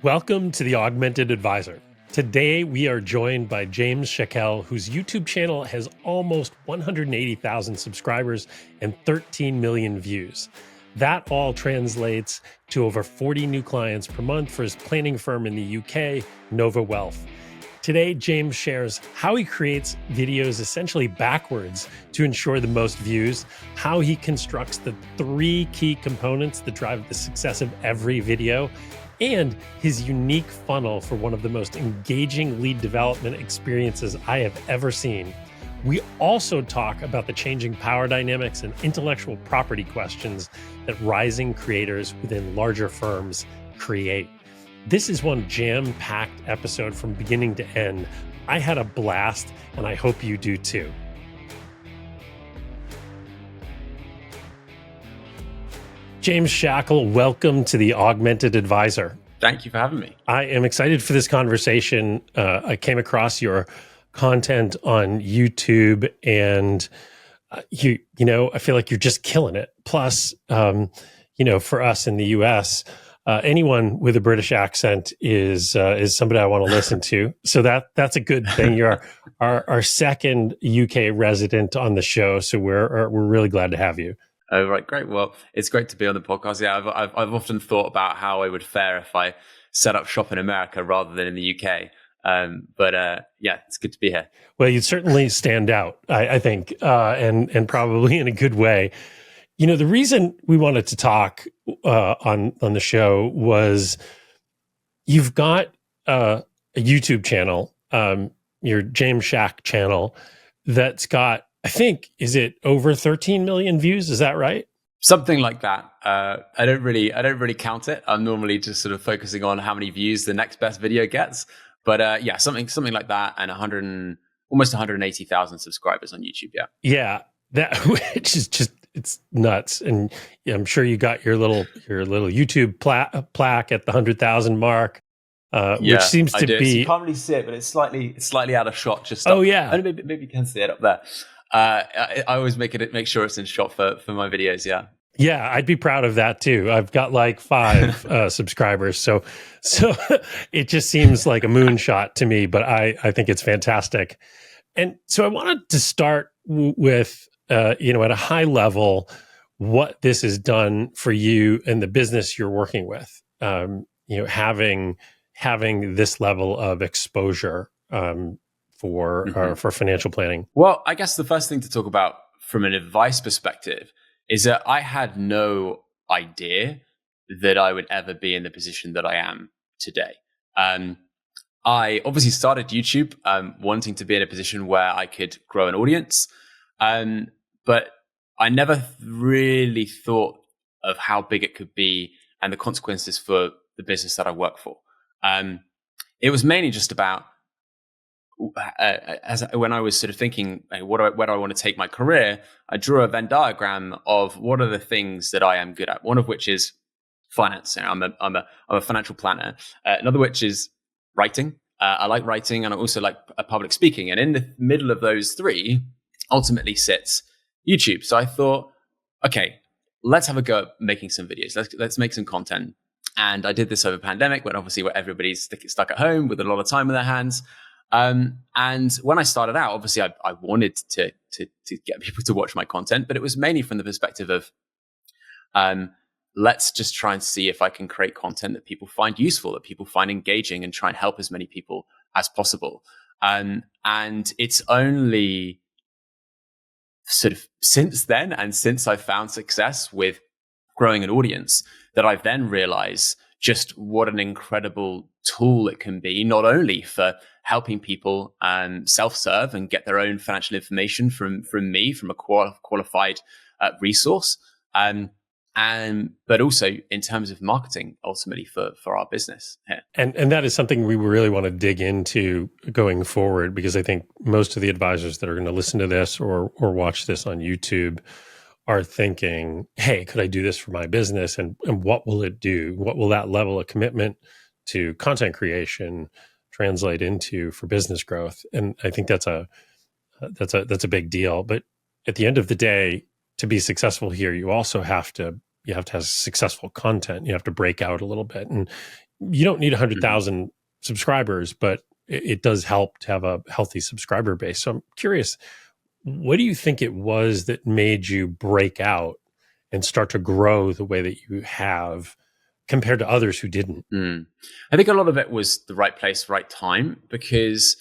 Welcome to the Augmented Advisor. Today, we are joined by James Shackell, whose YouTube channel has almost 180,000 subscribers and 13 million views. That all translates to over 40 new clients per month for his planning firm in the UK, NovaWealth. Today, James shares how he creates videos essentially backwards to ensure the most views, how he constructs the 3 key components that drive the success of every video, and his unique funnel for one of the most engaging lead development experiences I have ever seen. We also talk about the changing power dynamics and intellectual property questions that rising creators within larger firms create. This is one jam-packed episode from beginning to end. I had a blast, and I hope you do too. James Shackell, welcome to the Augmented Advisor. Thank you for having me. I am excited for this conversation. I came across your content on YouTube, and you know, I feel like you're just killing it. Plus, for us in the U.S., anyone with a British accent is somebody I want to listen to. So that's a good thing. You're our second UK resident on the show, so we're really glad to have you. Oh, right. Great. Well, it's great to be on the podcast. Yeah, I've often thought about how I would fare if I set up shop in America rather than in the UK. Yeah, it's good to be here. Well, you certainly stand out, I think, and probably in a good way. You know, the reason we wanted to talk on the show was you've got a YouTube channel, your James Shack channel, that's got, I think, is it over 13 million views? Is that right? Something like that. I don't really count it. I'm normally just sort of focusing on how many views the next best video gets. But yeah, something like that, and almost 180,000 subscribers on YouTube. Yeah, that which is just, it's nuts. And I'm sure you got your little YouTube plaque at the 100,000 mark. Which seems to be. You can't really see it, but it's slightly out of shot. Just oh yeah, maybe you can see it up there. I always make sure it's in shot for my videos. Yeah, I'd be proud of that too. I've got like 5 subscribers, so it just seems like a moonshot to me. But I think it's fantastic. And so I wanted to start with at a high level what this has done for you and the business you're working with. Having this level of exposure for financial planning? Well, I guess the first thing to talk about from an advice perspective is that I had no idea that I would ever be in the position that I am today. I obviously started YouTube wanting to be in a position where I could grow an audience, but I never really thought of how big it could be and the consequences for the business that I work for. It was mainly just about when I was sort of thinking, where do I want to take my career? I drew a Venn diagram of what are the things that I am good at. One of which is finance. I'm a financial planner. Another which is writing. I like writing, and I also like public speaking. And in the middle of those 3, ultimately sits YouTube. So I thought, okay, let's have a go at making some videos. Let's make some content. And I did this over pandemic, when obviously everybody's stuck at home with a lot of time in their hands. And when I started out, obviously I wanted to get people to watch my content, but it was mainly from the perspective of, let's just try and see if I can create content that people find useful, that people find engaging, and try and help as many people as possible. And it's only sort of since then, and since I found success with growing an audience, that I've then realized just what an incredible tool it can be, not only for helping people self-serve and get their own financial information from me, from a qualified resource, but also in terms of marketing, ultimately for our business here. And that is something we really want to dig into going forward, because I think most of the advisors that are going to listen to this or watch this on YouTube are thinking, hey, could I do this for my business? And what will it do? What will that level of commitment to content creation translate into for business growth? And I think that's a big deal. But at the end of the day, to be successful here, you also have to have successful content. You have to break out a little bit. And you don't need Mhm. 100,000 subscribers, but it does help to have a healthy subscriber base. So I'm curious, what do you think it was that made you break out and start to grow the way that you have compared to others who didn't? Mm. I think a lot of it was the right place, right time, because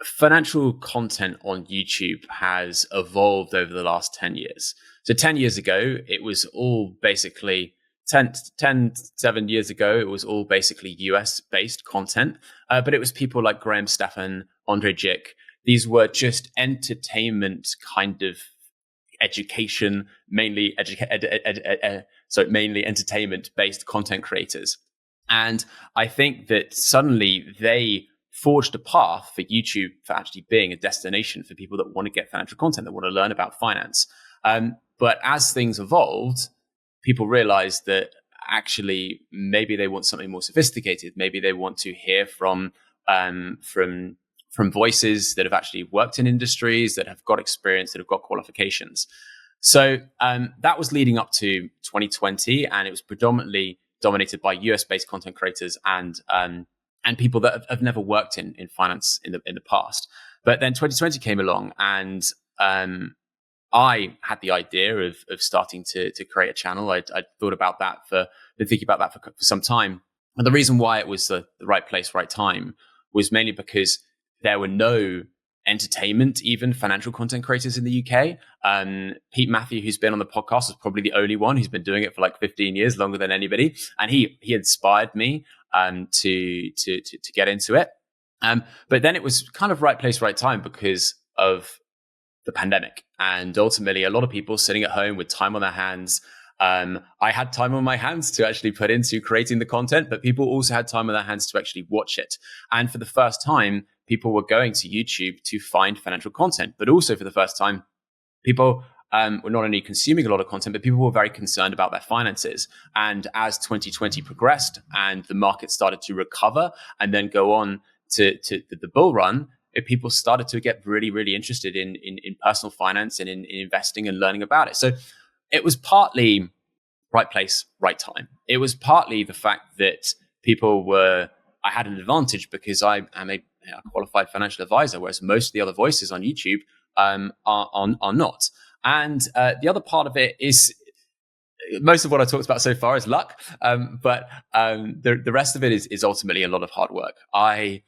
financial content on YouTube has evolved over the last 10 years. So 10 years ago, it was all basically 7 years ago, it was all basically US based content. But it was people like Graham Stephan, Andre Jick. These were just entertainment kind of education, mainly entertainment based content creators. And I think that suddenly they forged a path for YouTube for actually being a destination for people that want to get financial content, that want to learn about finance. But as things evolved, people realized that actually maybe they want something more sophisticated. Maybe they want to hear from voices that have actually worked in industries, that have got experience, that have got qualifications. So that was leading up to 2020, and it was predominantly dominated by US-based content creators and people that have never worked in finance in the past. But then 2020 came along, and I had the idea of starting to create a channel. I'd thought about that been thinking about that for some time. And the reason why it was the right place, right time was mainly because there were no entertainment, even financial content creators in the UK. Pete Matthew, who's been on the podcast, is probably the only one who's been doing it for like 15 years, longer than anybody. And he inspired me to get into it. But then it was kind of right place, right time because of the pandemic. And ultimately, a lot of people sitting at home with time on their hands. I had time on my hands to actually put into creating the content, but people also had time on their hands to actually watch it. And for the first time, people were going to YouTube to find financial content, but also for the first time, people were not only consuming a lot of content, but people were very concerned about their finances. And as 2020 progressed and the market started to recover and then go on to the bull run, people started to get really, really interested in personal finance and in investing and learning about it. So it was partly right place, right time. It was partly the fact that I had an advantage because I am a qualified financial advisor, whereas most of the other voices on YouTube are not. And the other part of it is most of what I talked about so far is luck, but the rest of it is ultimately a lot of hard work. I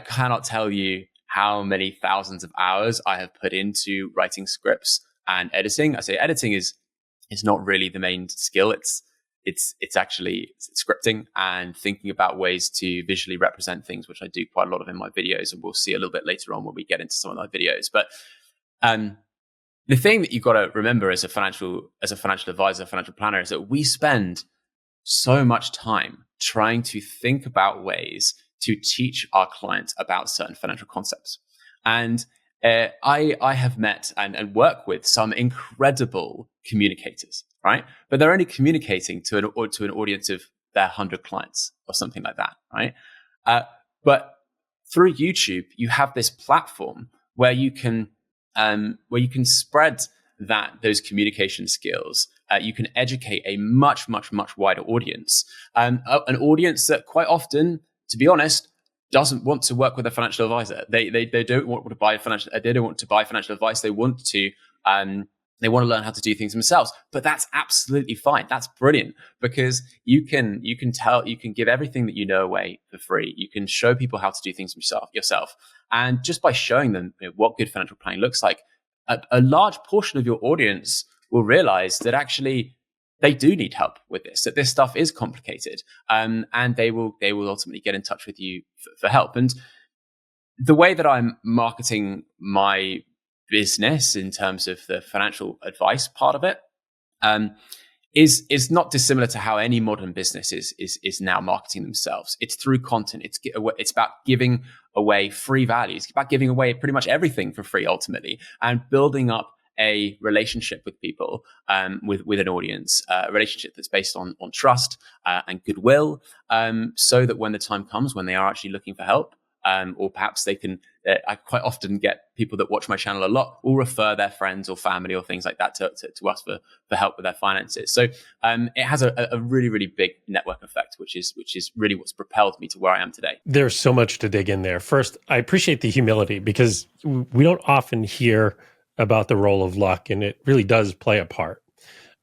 cannot tell you how many thousands of hours I have put into writing scripts and editing. I say editing is not really the main skill. It's actually scripting and thinking about ways to visually represent things, which I do quite a lot of in my videos, and we'll see a little bit later on when we get into some of my videos. But the thing that you've got to remember as a financial advisor, financial planner, is that we spend so much time trying to think about ways to teach our clients about certain financial concepts. And I have met and work with some incredible communicators, right? But they're only communicating to an audience of their 100 clients or something like that, right? But through YouTube, you have this platform where you can spread those communication skills. You can educate a much, much, much wider audience, an audience that quite often, to be honest, doesn't want to work with a financial advisor. They don't want to buy financial. They don't want to buy financial advice. They want to learn how to do things themselves. But that's absolutely fine. That's brilliant because you can give everything that you know away for free. You can show people how to do things yourself, and just by showing them what good financial planning looks like, a large portion of your audience will realize that actually they do need help with this, that this stuff is complicated, and they will ultimately get in touch with you for help. And the way that I'm marketing my business in terms of the financial advice part of it is not dissimilar to how any modern business is now marketing themselves. It's through content. It's about giving away free values. It's about giving away pretty much everything for free ultimately, and building up a relationship with people, with an audience, a relationship that's based on trust and goodwill, so that when the time comes when they are actually looking for help, or perhaps they can. I quite often get people that watch my channel a lot will refer their friends or family or things like that to us for help with their finances. So it has a really, really big network effect, which is really what's propelled me to where I am today. There's so much to dig in there. First, I appreciate the humility because we don't often hear about the role of luck, and it really does play a part.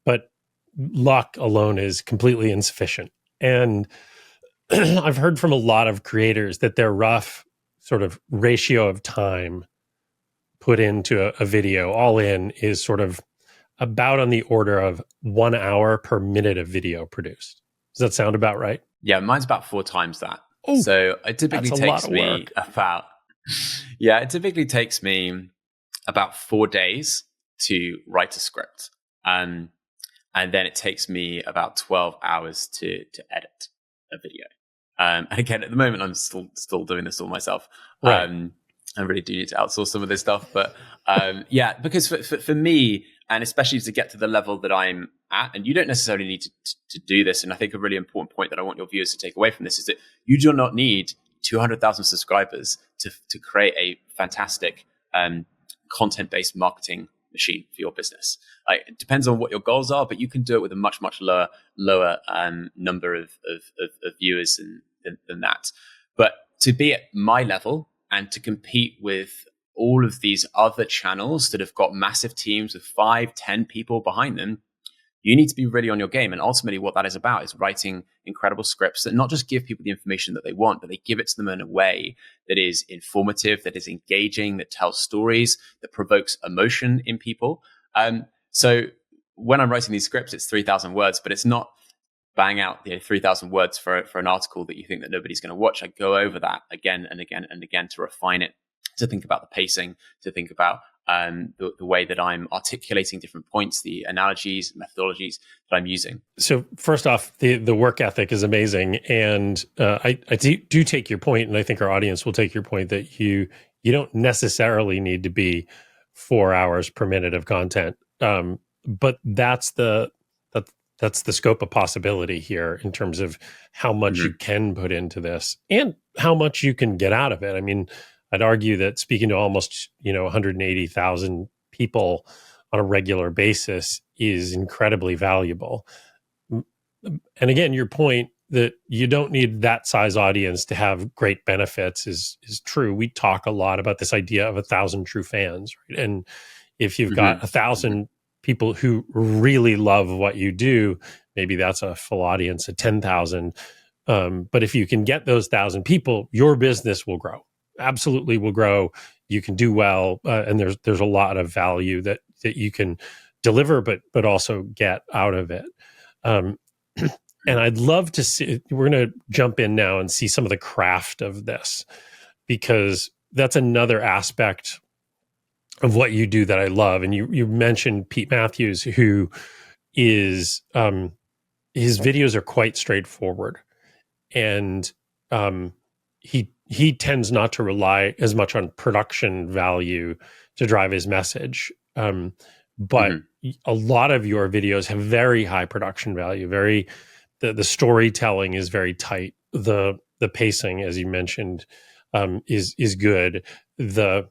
But luck alone is completely insufficient. And I've heard from a lot of creators that their rough sort of ratio of time put into a video all in is sort of about on the order of 1 hour per minute of video produced. Does that sound about right? Yeah, mine's about 4 times that. Oh, so it typically takes me about, it typically takes me about 4 days to write a script. And then it takes me about 12 hours to edit a video. And again, at the moment, I'm still doing this all myself. Right. I really do need to outsource some of this stuff. But because for me, and especially to get to the level that I'm at, and you don't necessarily need to do this. And I think a really important point that I want your viewers to take away from this is that you do not need 200,000 subscribers to create a fantastic content-based marketing machine for your business. It depends on what your goals are, but you can do it with a much lower number of viewers than that. But to be at my level and to compete with all of these other channels that have got massive teams with 5-10 people behind them, you need to be really on your game. And ultimately what that is about is writing incredible scripts that not just give people the information that they want, but they give it to them in a way that is informative, that is engaging, that tells stories, that provokes emotion in people. So when I'm writing these scripts, it's 3,000 words, but it's not bang out 3,000 words for an article that you think that nobody's going to watch. I go over that again and again and again to refine it, to think about the pacing, to think about the way that I'm articulating different points, the analogies, methodologies that I'm using. So first off, the work ethic is amazing. And I do take your point, and I think our audience will take your point that you don't necessarily need to be 4 hours per minute of content. But that's the scope of possibility here in terms of how much you can put into this and how much you can get out of it. I mean, I'd argue that speaking to almost 180,000 people on a regular basis is incredibly valuable. And again, your point that you don't need that size audience to have great benefits is true. We talk a lot about this idea of 1,000 true fans, right? And if you've got 1,000 people who really love what you do, maybe that's a full audience of 10,000. But if you can get those 1,000 people, your business will grow. Absolutely will grow. You can do well, and there's a lot of value that you can deliver, but also get out of it. And I'd love to see. We're going to jump in now and see some of the craft of this, because that's another aspect of what you do that I love. And you mentioned Pete Matthews, who is his videos are quite straightforward, and he tends not to rely as much on production value to drive his message. But a lot of your videos have very high production value. The storytelling is very tight. The pacing, as you mentioned, is good. The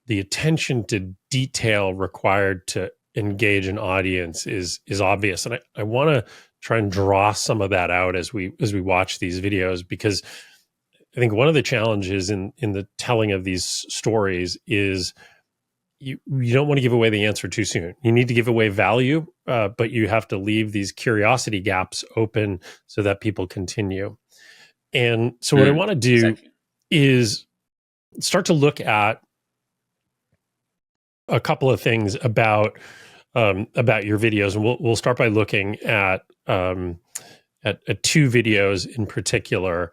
attention to detail required to engage an audience is obvious. And I want to try and draw some of that out as we watch these videos, because I think one of the challenges in the telling of these stories is you don't want to give away the answer too soon. You need to give away value, but you have to leave these curiosity gaps open so that people continue. And so what I want to do is start to look at a couple of things about your videos, and we'll start by looking at 2 videos in particular.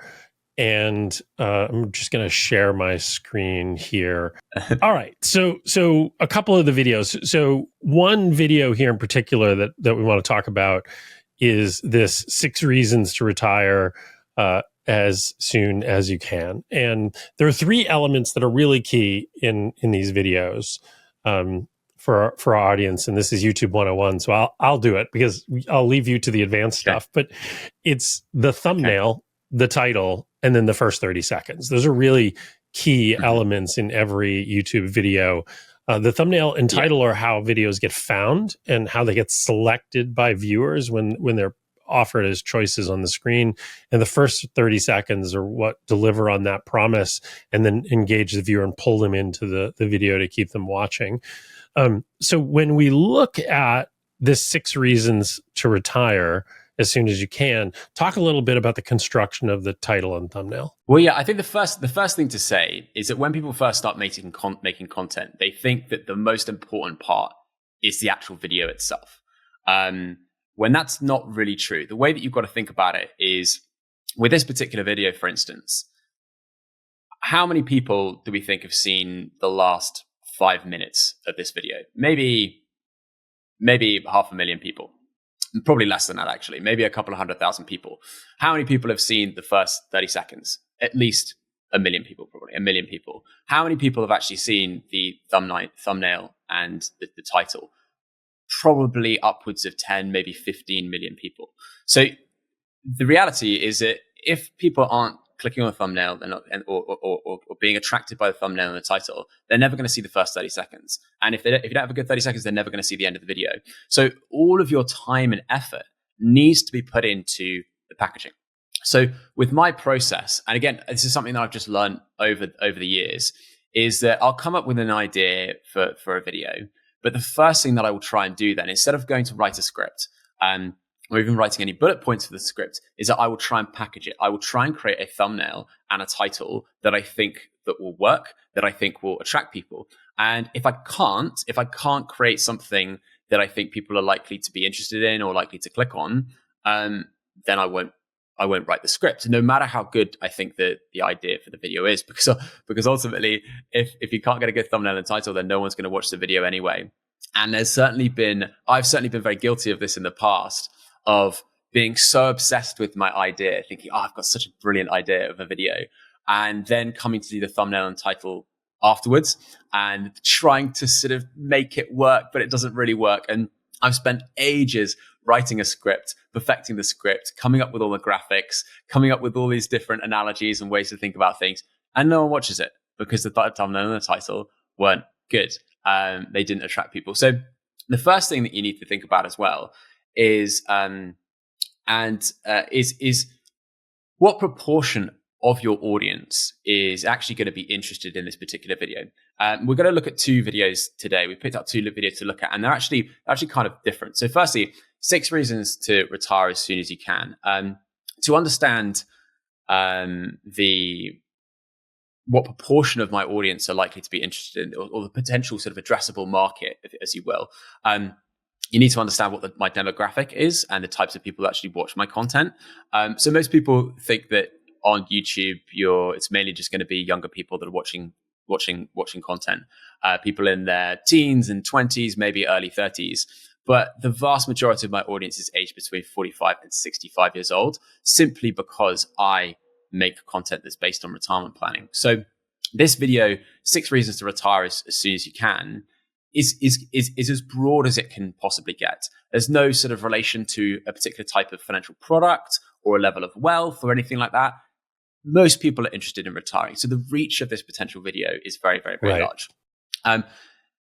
And I'm just going to share my screen here. All right. So a couple of the videos. So one video here in particular that we want to talk about is this 6 reasons to retire as soon as you can. And there are 3 elements that are really key in these videos for our audience. And this is YouTube 101. So I'll do it because I'll leave you to the advanced stuff. But it's the thumbnail, the title, and then the first 30 seconds. Those are really key Mhm. elements in every YouTube video. The thumbnail and Yeah. title are how videos get found and how they get selected by viewers when they're offered as choices on the screen. And the first 30 seconds are what deliver on that promise and then engage the viewer and pull them into the video to keep them watching. So when we look at this 6 reasons to retire as soon as you can, talk a little bit about the construction of the title and thumbnail. Well, yeah, I think the first thing to say is that when people first start making content, they think that the most important part is the actual video itself. When that's not really true. The way that you've got to think about it is, with this particular video, for instance, how many people do we think have seen the last 5 minutes of this video? Maybe 500,000 people. Probably less than that, actually. Maybe a couple of 100,000 people. How many people have seen the first 30 seconds? At least 1 million people, probably 1 million people. How many people have actually seen the thumbnail and the title? Probably upwards of 10, maybe 15 million people. So the reality is that if people aren't clicking on the thumbnail or being attracted by the thumbnail and the title, they're never going to see the first 30 seconds. And if you don't have a good 30 seconds, they're never going to see the end of the video. So all of your time and effort needs to be put into the packaging. So with my process, and again, this is something that I've just learned over the years, is that I'll come up with an idea for a video, but the first thing that I will try and do then, instead of going to write a script, or even writing any bullet points for the script, is that I will try and package it. I will try and create a thumbnail and a title that I think that will work, that I think will attract people. And if I can't create something that I think people are likely to be interested in or likely to click on, then I won't write the script, no matter how good I think the idea for the video is, because ultimately, if you can't get a good thumbnail and title, then no one's going to watch the video anyway. And I've certainly been very guilty of this in the past, of being so obsessed with my idea, thinking, I've got such a brilliant idea of a video, and then coming to do the thumbnail and title afterwards and trying to sort of make it work, but it doesn't really work. And I've spent ages writing a script, perfecting the script, coming up with all the graphics, coming up with all these different analogies and ways to think about things, and no one watches it because the thumbnail and the title weren't good. They didn't attract people. So the first thing that you need to think about as well is what proportion of your audience is actually going to be interested in this particular video. We're going to look at 2 videos today. We picked up 2 videos to look at, and they're actually kind of different. So firstly, 6 reasons to retire as soon as you can. To understand what proportion of my audience are likely to be interested in, or the potential sort of addressable market, as you will, you need to understand what my demographic is and the types of people that actually watch my content. So most people think that on YouTube, it's mainly just going to be younger people that are watching content, people in their teens and 20s, maybe early 30s. But the vast majority of my audience is aged between 45 and 65 years old, simply because I make content that's based on retirement planning. So this video, 6 reasons to retire as soon as you can, is as broad as it can possibly get. There's no sort of relation to a particular type of financial product or a level of wealth or anything like that. Most people are interested in retiring. So the reach of this potential video is very, very, very large. And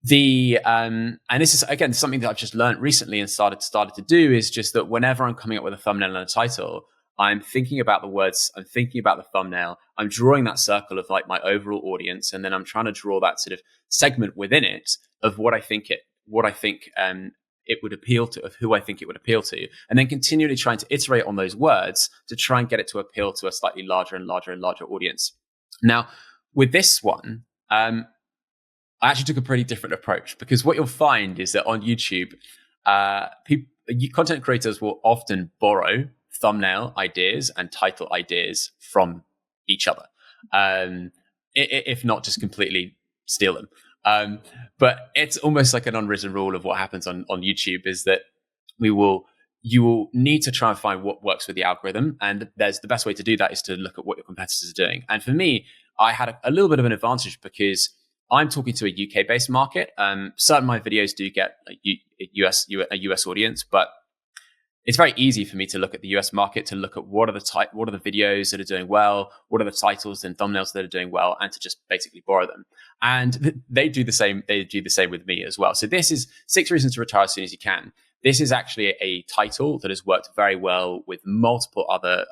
this is, again, something that I've just learned recently and started to do, is just that whenever I'm coming up with a thumbnail and a title, I'm thinking about the words, I'm thinking about the thumbnail, I'm drawing that circle of like my overall audience, and then I'm trying to draw that sort of segment within it of what I think it would appeal to, of who I think it would appeal to, and then continually trying to iterate on those words to try and get it to appeal to a slightly larger and larger and larger audience. Now, with this one, I actually took a pretty different approach, because what you'll find is that on YouTube, content creators will often borrow thumbnail ideas and title ideas from each other, if not just completely steal them. But it's almost like an unwritten rule of what happens on YouTube, is that you will need to try and find what works with the algorithm. And the best way to do that is to look at what your competitors are doing. And for me, I had a little bit of an advantage because I'm talking to a UK based market. Certain of my videos do get a US audience, but it's very easy for me to look at the US market, to look at what are the videos that are doing well, what are the titles and thumbnails that are doing well, and to just basically borrow them. And they do the same. They do the same with me as well. So this is 6 Reasons to Retire as Soon as You Can. This is actually a title that has worked very well with multiple other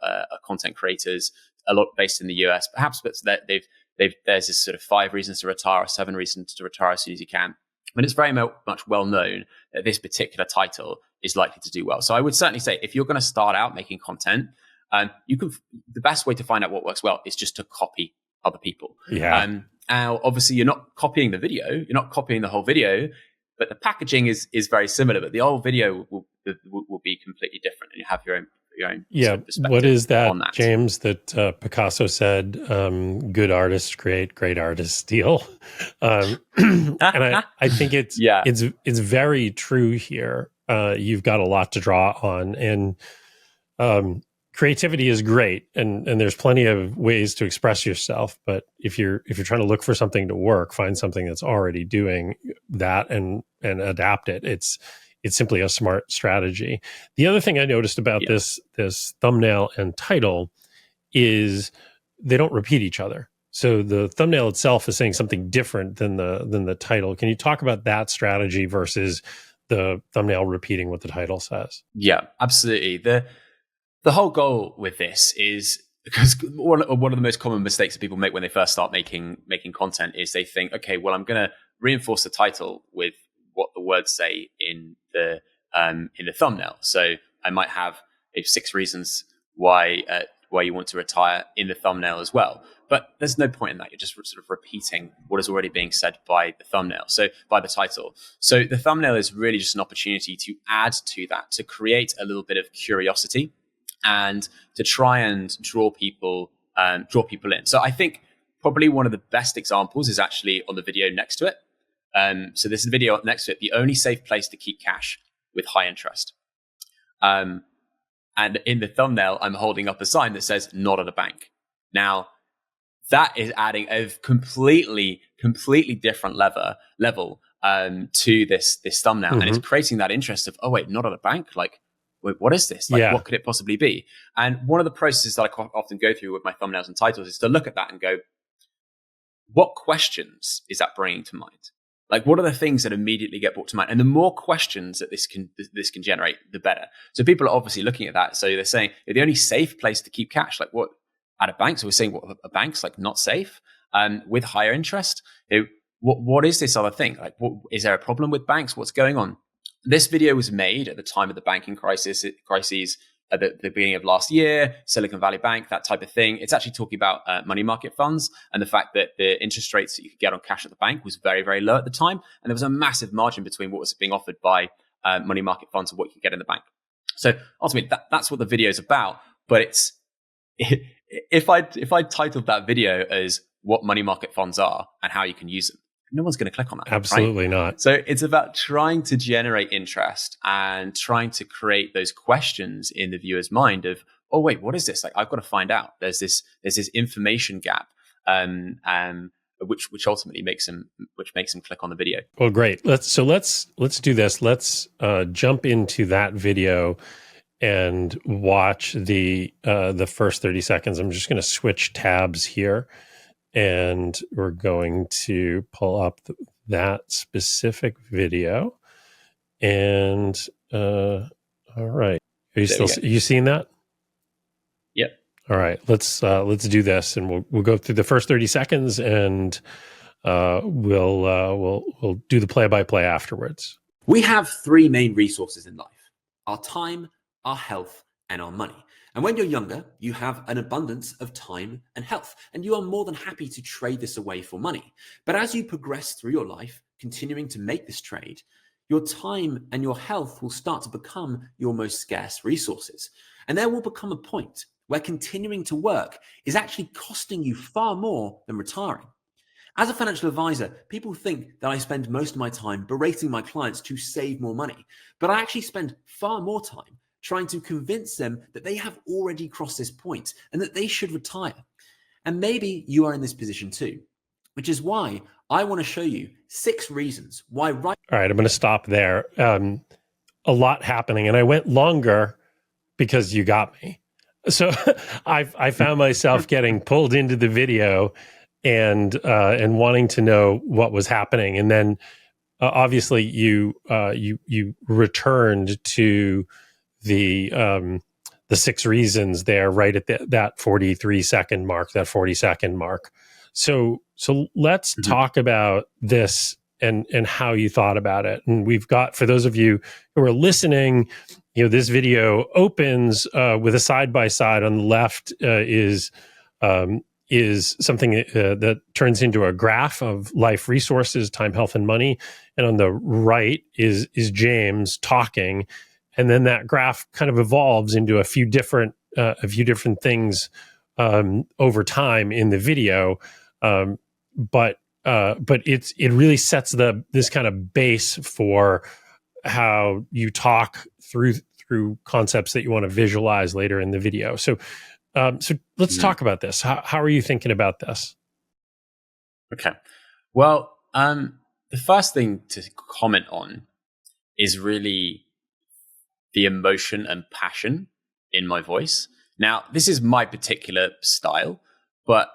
content creators, a lot based in the US. Perhaps but there's this sort of 5 reasons to retire or 7 reasons to retire as soon as you can. But it's very much well known that this particular title is likely to do well. So I would certainly say if you're going to start out making content, the best way to find out what works well is just to copy other people. Yeah. Obviously, you're not copying the video, you're not copying the whole video, but the packaging is very similar. But the whole video will be completely different, and you have your own yeah. perspective. What is that, on that, James? That Picasso said, "Good artists create, great artists steal," and I think it's very true here. You've got a lot to draw on, and creativity is great, and there's plenty of ways to express yourself. But if you're trying to look for something to work, find something that's already doing that and adapt it. It's simply a smart strategy. The other thing I noticed about this thumbnail and title is they don't repeat each other. So the thumbnail itself is saying something different than the title. Can you talk about that strategy versus the thumbnail repeating what the title says? Yeah, absolutely. The whole goal with this is, because one of the most common mistakes that people make when they first start making content is they think, okay, well, I'm going to reinforce the title with what the words say in the thumbnail. So I might have 6 reasons why you want to retire in the thumbnail as well. But there's no point in that. You're just sort of repeating what is already being said by the thumbnail. So by the title. So the thumbnail is really just an opportunity to add to that, to create a little bit of curiosity and to try and draw people in. So I think probably one of the best examples is actually on the video next to it. So this is the video next to it, the only safe place to keep cash with high interest. And in the thumbnail, I'm holding up a sign that says not at a bank. Now, that is adding a completely different level to this thumbnail. And it's creating that interest of, oh, wait, not at a bank? Like, wait, what is this? Like, what could it possibly be? And one of the processes that I often go through with my thumbnails and titles is to look at that and go, what questions is that bringing to mind? Like, what are the things that immediately get brought to mind? And the more questions that this can generate, the better. So people are obviously looking at that. So they're saying the only safe place to keep cash, like what, at a bank? So we're saying what, a bank's like not safe with higher interest. What is this other thing? Like, is there a problem with banks? What's going on? This video was made at the time of the banking crises at the beginning of last year, Silicon Valley Bank, that type of thing. It's actually talking about money market funds and the fact that the interest rates that you could get on cash at the bank was very, very low at the time. And there was a massive margin between what was being offered by money market funds and what you could get in the bank. So ultimately, that's what the video is about. But if I titled that video as what money market funds are and how you can use them, no one's going to click on that. Absolutely not. So it's about trying to generate interest and trying to create those questions in the viewer's mind of, oh, wait, what is this? Like, I've got to find out. There's this information gap, which ultimately makes them click on the video. Well, great. Let's do this. Let's jump into that video and watch the first 30 seconds. I'm just going to switch tabs here. And we're going to pull up that specific video. And all right, are you seeing that? Yep. All right, let's do this, and we'll go through the first 30 seconds, and we'll do the play-by-play afterwards. We have 3 main resources in life: our time, our health, and our money. And when you're younger, you have an abundance of time and health, and you are more than happy to trade this away for money. But as you progress through your life, continuing to make this trade, your time and your health will start to become your most scarce resources. And there will become a point where continuing to work is actually costing you far more than retiring. As a financial advisor, people think that I spend most of my time berating my clients to save more money, but I actually spend far more time trying to convince them that they have already crossed this point and that they should retire. And maybe you are in this position too, which is why I want to show you 6 reasons why. All right, I'm going to stop there. A lot happening, and I went longer because you got me. So I found myself getting pulled into the video and wanting to know what was happening. And then obviously you returned to the 6 reasons there right at that 43-second mark, that 40-second mark. So let's talk about this and how you thought about it. And we've got, for those of you who are listening, this video opens with a side-by-side. On the left is something that turns into a graph of life resources, time, health, and money. And on the right is James talking. And then that graph kind of evolves into a few different things over time in the video. But it really sets this kind of base for how you talk through concepts that you want to visualize later in the video. So let's talk about this. How are you thinking about this? Okay. Well, the first thing to comment on is really the emotion and passion in my voice. Now, this is my particular style, but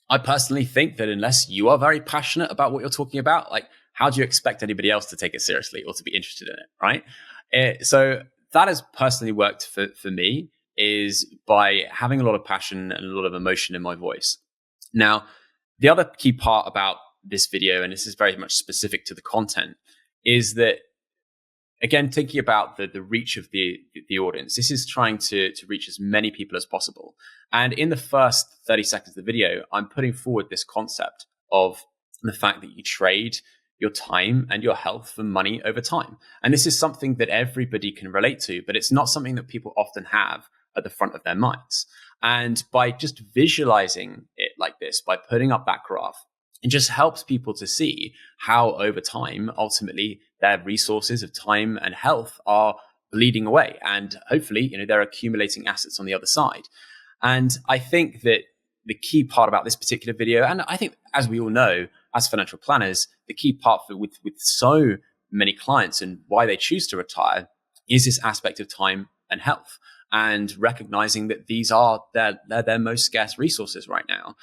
I personally think that unless you are very passionate about what you're talking about, like, how do you expect anybody else to take it seriously or to be interested in it, right? So that has personally worked for me, is by having a lot of passion and a lot of emotion in my voice. Now, the other key part about this video, and this is very much specific to the content, is that, again, thinking about the reach of the audience, this is trying to reach as many people as possible. And in the first 30 seconds of the video, I'm putting forward this concept of the fact that you trade your time and your health for money over time. And this is something that everybody can relate to, but it's not something that people often have at the front of their minds. And by just visualizing it like this, by putting up that graph, it just helps people to see how over time, ultimately, their resources of time and health are bleeding away. And hopefully, they're accumulating assets on the other side. And I think that the key part about this particular video, and I think, as we all know, as financial planners, the key part with so many clients and why they choose to retire is this aspect of time and health, and recognizing that these are their most scarce resources right now.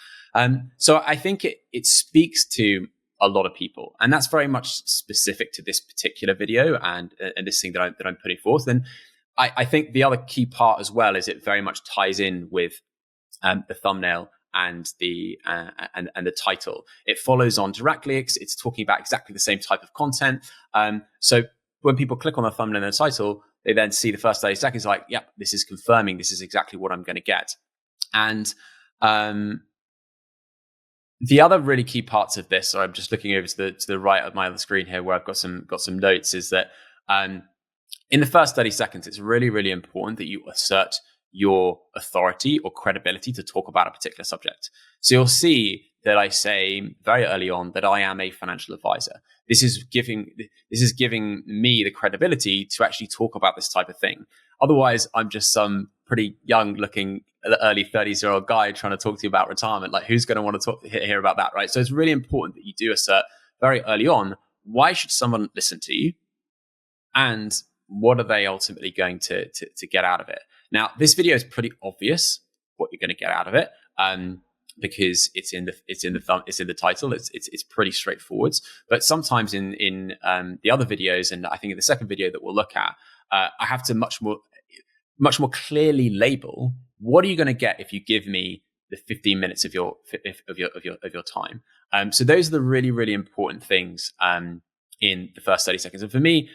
So I think it speaks to a lot of people, and that's very much specific to this particular video and this thing that I'm putting forth. And I think the other key part as well is it very much ties in with the thumbnail and the title. It follows on directly. It's talking about exactly the same type of content. So when people click on the thumbnail and the title, they then see the first 30 seconds like, yep, this is confirming this is exactly what I'm going to get. And the other really key parts of this, so I'm just looking over to the right of my other screen here where I've got some notes, is that in the first 30 seconds, it's really, really important that you assert your authority or credibility to talk about a particular subject. So you'll see that I say very early on that I am a financial advisor. This is giving me the credibility to actually talk about this type of thing. Otherwise, I'm just some pretty young looking early 30s-year-old guy trying to talk to you about retirement. Like, who's going to want to hear about that, right? So it's really important that you do assert very early on, why should someone listen to you? And what are they ultimately going to get out of it? Now, this video is pretty obvious what you're going to get out of it, because it's in the title. It's pretty straightforward. But sometimes in the other videos, and I think in the second video that we'll look at, I have to much more clearly label what are you going to get if you give me the 15 minutes of your time. So those are the really, really important things in the first 30 seconds. And for me,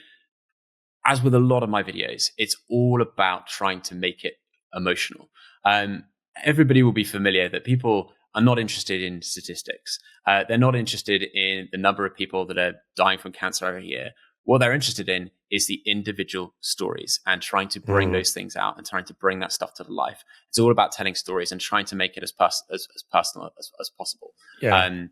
as with a lot of my videos, it's all about trying to make it emotional. Everybody will be familiar that people are not interested in statistics. They're not interested in the number of people that are dying from cancer every year. What they're interested in is the individual stories and trying to bring those things out and trying to bring that stuff to life. It's all about telling stories and trying to make it as personal as possible. Yeah.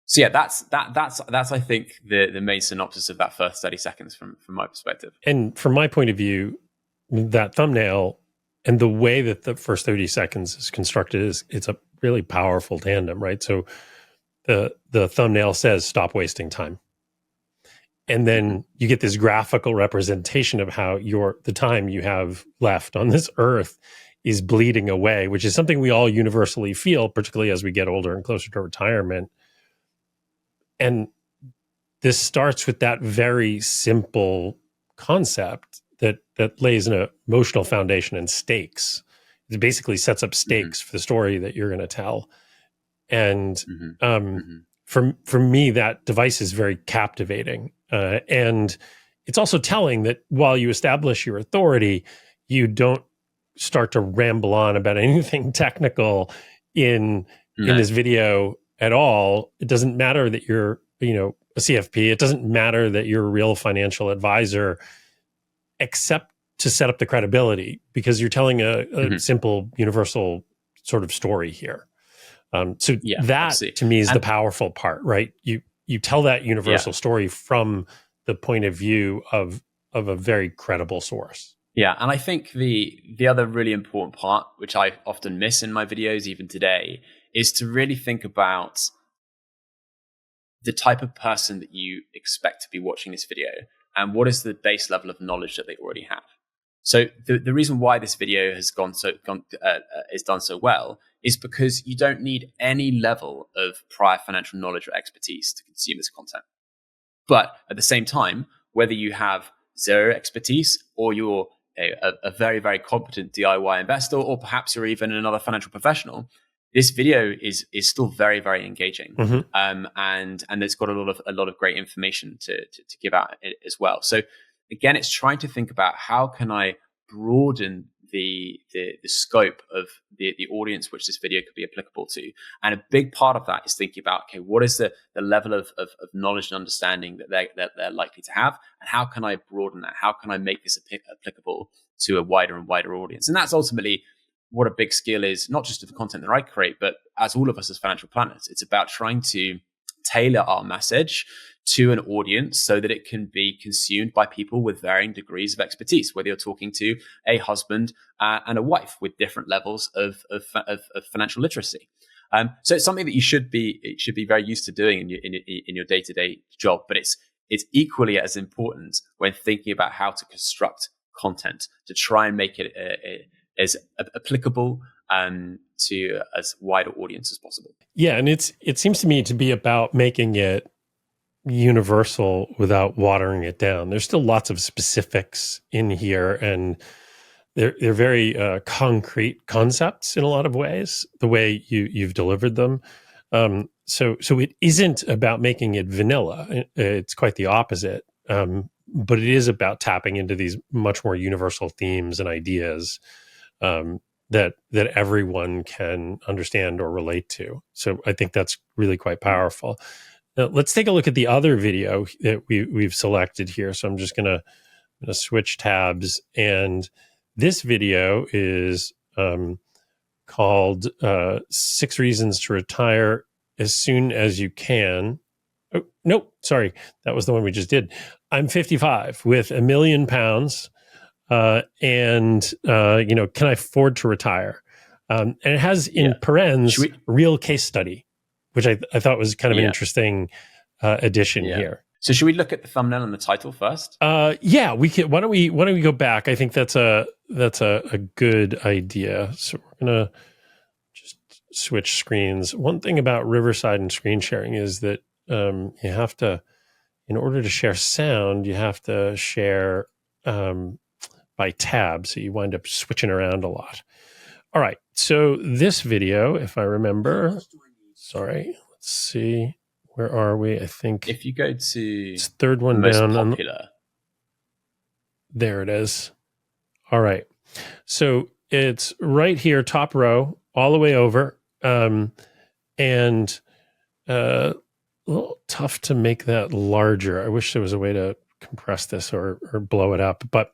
So yeah, that's I think the main synopsis of that first 30 seconds from my perspective. And from my point of view, that thumbnail and the way that the first 30 seconds is constructed it's a really powerful tandem, right? So the thumbnail says, stop wasting time. And then you get this graphical representation of how the time you have left on this earth is bleeding away, which is something we all universally feel, particularly as we get older and closer to retirement. And this starts with that very simple concept that lays an emotional foundation and stakes. It basically sets up stakes for the story that you're going to tell. And for me, that device is very captivating. And it's also telling that while you establish your authority, you don't start to ramble on about anything technical in this video at all. It doesn't matter that you're, a CFP. It doesn't matter that you're a real financial advisor, except to set up the credibility, because you're telling a simple, universal sort of story here. That to me is the powerful part, right? You tell that universal story from the point of view of a very credible source. Yeah, and I think the other really important part, which I often miss in my videos even today, is to really think about the type of person that you expect to be watching this video, and what is the base level of knowledge that they already have. So the reason why this video has is done so well is because you don't need any level of prior financial knowledge or expertise to consume this content. But at the same time, whether you have zero expertise or you're a very, very competent DIY investor, or perhaps you're even another financial professional, this video is still very, very engaging, and it's got a lot of great information to give out as well. So again, it's trying to think about how can I broaden the scope of the audience which this video could be applicable to. And a big part of that is thinking about, okay, what is the level of knowledge and understanding that they're likely to have, and how can I broaden that? How can I make this applicable to a wider and wider audience? And that's ultimately what a big skill is, not just of the content that I create, but as all of us as financial planners. It's about trying to tailor our message to an audience so that it can be consumed by people with varying degrees of expertise, whether you're talking to a husband and a wife with different levels of financial literacy. So it's something that you should be very used to doing in your day-to-day job, but it's equally as important when thinking about how to construct content to try and make it as applicable to as wide an audience as possible. Yeah, and it seems to me to be about making it universal without watering it down. There's still lots of specifics in here, and they're very concrete concepts in a lot of ways, the way you've delivered them. So it isn't about making it vanilla. It's quite the opposite. But it is about tapping into these much more universal themes and ideas that everyone can understand or relate to. So I think that's really quite powerful. Now, let's take a look at the other video that we've selected here. So I'm just gonna switch tabs, and this video is called 6 Reasons to Retire as Soon as You Can. Oh, nope, sorry, that was the one we just did. I'm 55 with £1 million. And can I afford to retire? And it has in parens real case study, which I thought was kind of an interesting addition here. So should we look at the thumbnail and the title first? Yeah, we can. Why don't we go back? I think that's a good idea. So we're gonna just switch screens. One thing about Riverside and screen sharing is that you have to, in order to share sound, you have to share by tab, so you wind up switching around a lot. All right, so this video, if I remember, sorry, let's see, where are we? I think if you go to it's third one most down, popular, there it is. All right, so it's right here, top row, all the way over, and a little tough to make that larger. I wish there was a way to compress this or blow it up, but.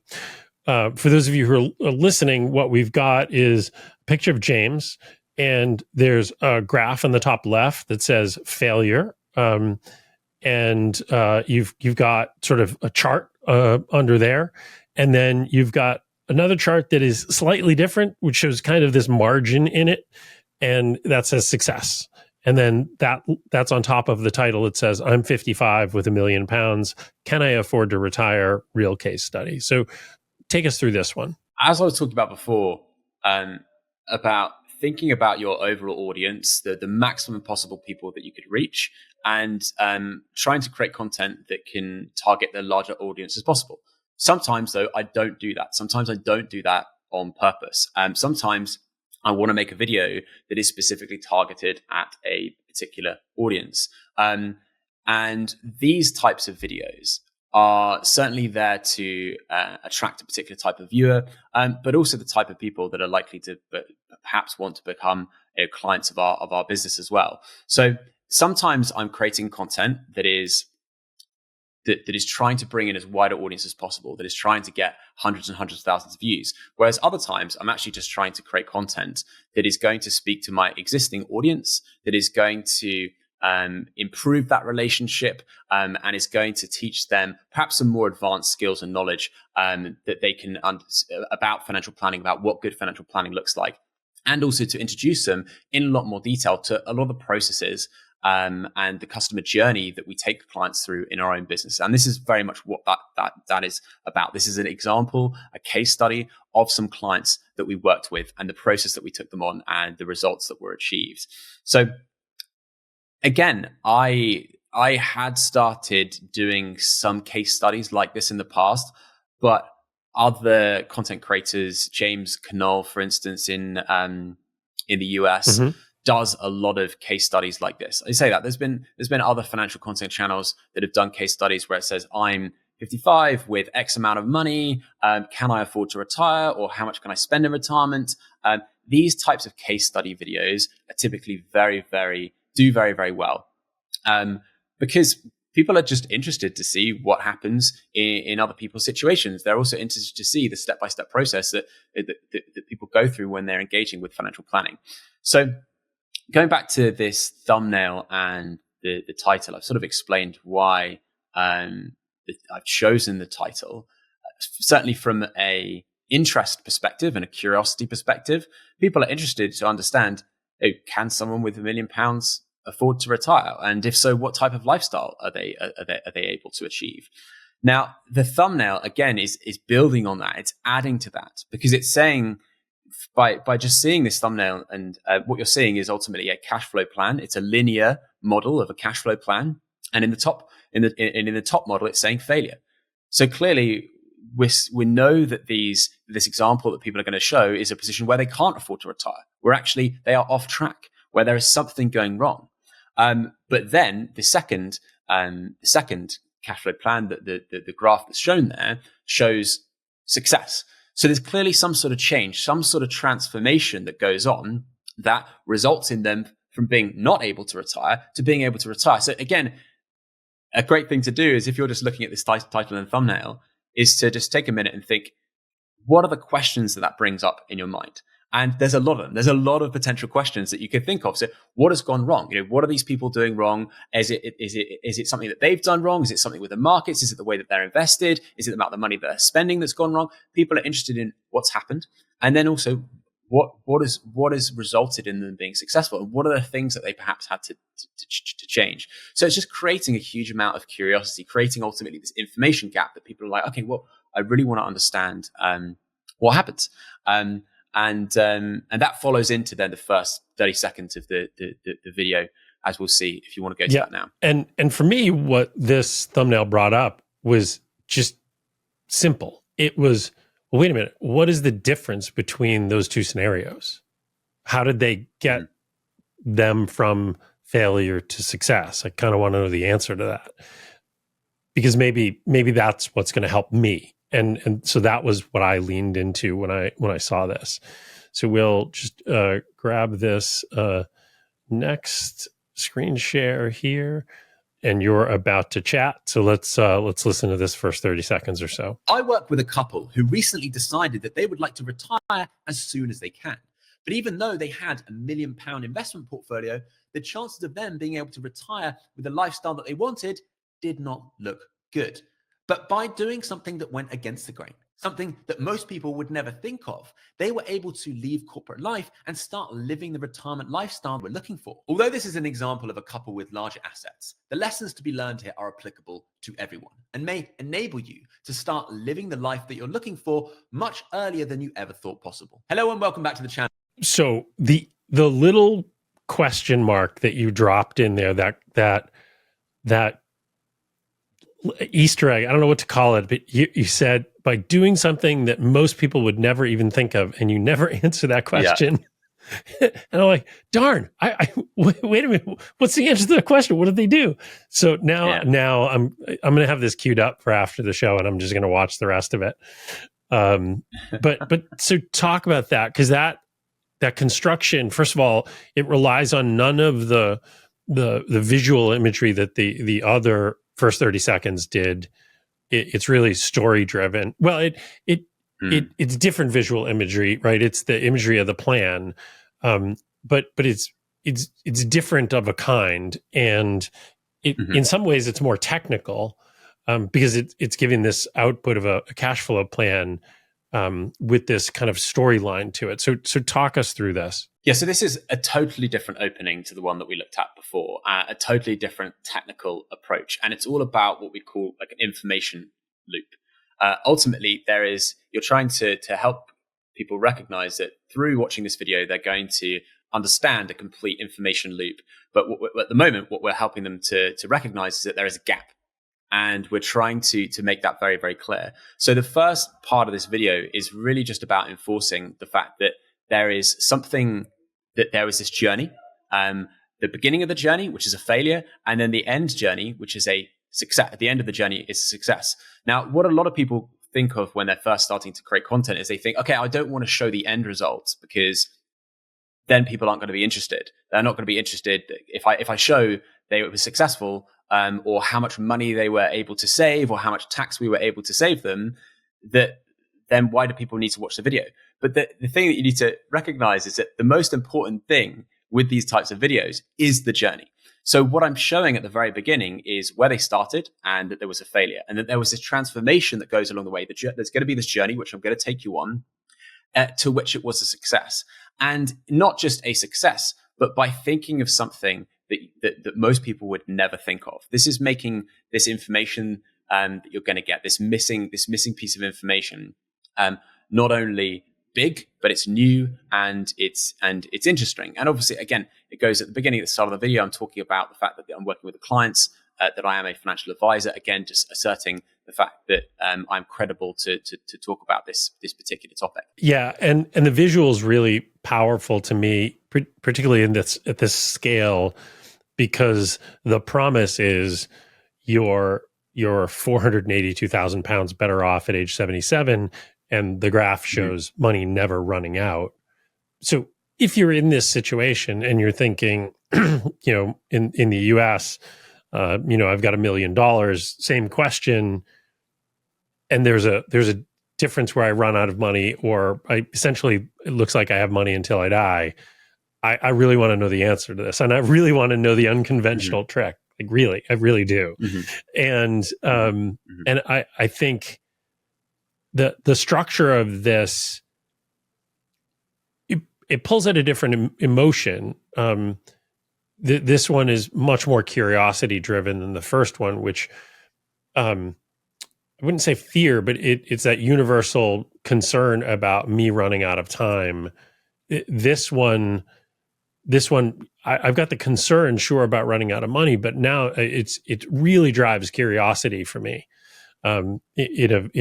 For those of you who are listening, what we've got is a picture of James, and there's a graph on the top left that says failure, and you've got sort of a chart under there, and then you've got another chart that is slightly different, which shows kind of this margin in it, and that says success. And then that's on top of the title. It says, I'm 55 with £1 million. Can I afford to retire? Real case study. So take us through this one. As I was talking about before, about thinking about your overall audience, the maximum possible people that you could reach, and trying to create content that can target the larger audience as possible. Sometimes, though, I don't do that. Sometimes I don't do that on purpose. Sometimes I want to make a video that is specifically targeted at a particular audience. And these types of videos are certainly there to attract a particular type of viewer, but also the type of people that are likely to perhaps want to become clients of our business as well. So sometimes I'm creating content that is trying to bring in as wide an audience as possible, that is trying to get hundreds and hundreds of thousands of views. Whereas other times, I'm actually just trying to create content that is going to speak to my existing audience, that is going to improve that relationship, and is going to teach them perhaps some more advanced skills and knowledge that they can about financial planning, about what good financial planning looks like, and also to introduce them in a lot more detail to a lot of the processes and the customer journey that we take clients through in our own business. And this is very much what that is about. This is an example, a case study of some clients that we worked with and the process that we took them on and the results that were achieved. So again, I had started doing some case studies like this in the past, but other content creators, James Shackell, for instance, in the US, does a lot of case studies like this. I say that there's been other financial content channels that have done case studies where it says, I'm 55 with X amount of money. Can I afford to retire? Or how much can I spend in retirement? These types of case study videos are typically very, very well, because people are just interested to see what happens in other people's situations. They're also interested to see the step-by-step process that people go through when they're engaging with financial planning. So going back to this thumbnail and the title, I've sort of explained why I've chosen the title. Certainly from a interest perspective and a curiosity perspective, people are interested to understand, can someone with £1 million afford to retire? And if so, what type of lifestyle are they able to achieve? Now, the thumbnail, again, is building on that. It's adding to that, because it's saying, by just seeing this thumbnail, and what you're seeing is ultimately a cash flow plan. It's a linear model of a cash flow plan. And in the top model, it's saying failure. So clearly, we know that this example that people are going to show is a position where they can't afford to retire, where actually they are off track, where there is something going wrong. But then the second cash flow plan, that the graph that's shown there, shows success. So there's clearly some sort of change, some sort of transformation that goes on that results in them from being not able to retire to being able to retire. So again, a great thing to do is, if you're just looking at this title and thumbnail, is to just take a minute and think, what are the questions that brings up in your mind? And there's a lot of them. There's a lot of potential questions that you could think of. So what has gone wrong? What are these people doing wrong? Is it something that they've done wrong? Is it something with the markets? Is it the way that they're invested? Is it about the money that they're spending that's gone wrong? People are interested in what's happened. And then also, what has resulted in them being successful? And what are the things that they perhaps had to change? So it's just creating a huge amount of curiosity, creating ultimately this information gap that people are like, okay, well, I really want to understand what happens. And that follows into then the first 30 seconds of the video, as we'll see, if you want to go to that now. And for me, what this thumbnail brought up was just simple. It was, well, wait a minute, what is the difference between those two scenarios? How did they get them from failure to success? I kind of want to know the answer to that, because maybe that's what's going to help me. And so that was what I leaned into when I saw this. So we'll just grab this next screen share here, and you're about to chat. So let's listen to this first 30 seconds or so. I work with a couple who recently decided that they would like to retire as soon as they can. But even though they had £1 million investment portfolio, the chances of them being able to retire with the lifestyle that they wanted did not look good. But by doing something that went against the grain, something that most people would never think of. They were able to leave corporate life and start living the retirement lifestyle we're looking for. Although this is an example of a couple with larger assets, the lessons to be learned here are applicable to everyone and may enable you to start living the life that you're looking for much earlier than you ever thought possible. Hello and welcome back to the channel. So the little question mark that you dropped in there, that Easter egg, I don't know what to call it, but you said by doing something that most people would never even think of, and you never answer that question. Yeah. And I'm like, darn, wait a minute. What's the answer to the question? What did they do? So now I'm going to have this queued up for after the show, and I'm just going to watch the rest of it. But so talk about that, because that construction, first of all, it relies on none of the visual imagery that the other first 30 seconds did. It's really story driven. Well, it's different visual imagery, right? It's the imagery of the plan, but it's different of a kind, and in some ways it's more technical, because it's giving this output of a cash flow plan with this kind of storyline to it. So talk us through this. Yeah, so this is a totally different opening to the one that we looked at before, a totally different technical approach. And it's all about what we call like an information loop. Ultimately, you're trying to help people recognize that through watching this video, they're going to understand a complete information loop. But at the moment, what we're helping them to recognize is that there is a gap. And we're trying to make that very, very clear. So the first part of this video is really just about enforcing the fact that there is this journey, the beginning of the journey, which is a failure, and then the end journey, which is a success. At the end of the journey is a success. Now, what a lot of people think of when they're first starting to create content is they think, okay, I don't want to show the end results because then people aren't going to be interested. They're not going to be interested if I show they were successful, or how much money they were able to save, or how much tax we were able to save them, then why do people need to watch the video? But the thing that you need to recognize is that the most important thing with these types of videos is the journey. So what I'm showing at the very beginning is where they started and that there was a failure, and that there was this transformation that goes along the way. There's going to be this journey, which I'm going to take you on, to which it was a success. And not just a success, but by thinking of something that most people would never think of. This is making this information that you're going to get, this missing piece of information, not only big, but it's new and it's interesting. And obviously, again, it goes at the beginning, at the start of the video, I'm talking about the fact that I'm working with the clients, that I am a financial advisor. Again, just asserting the fact that I'm credible to talk about this particular topic. Yeah, and the visual is really powerful to me, particularly at this scale, because the promise is you're 482,000 pounds better off at age 77, and the graph shows money never running out. So if you're in this situation and you're thinking, in the US, I've got $1 million, same question, and there's a difference where I run out of money, or it looks like I have money until I die. I really want to know the answer to this, and I really want to know the unconventional trick. Like, really, I really do. And and I think the structure of this, it pulls at a different emotion. This one is much more curiosity driven than the first one, which I wouldn't say fear, but it's that universal concern about me running out of time. This one, I've got the concern, sure, about running out of money, but now it really drives curiosity for me, in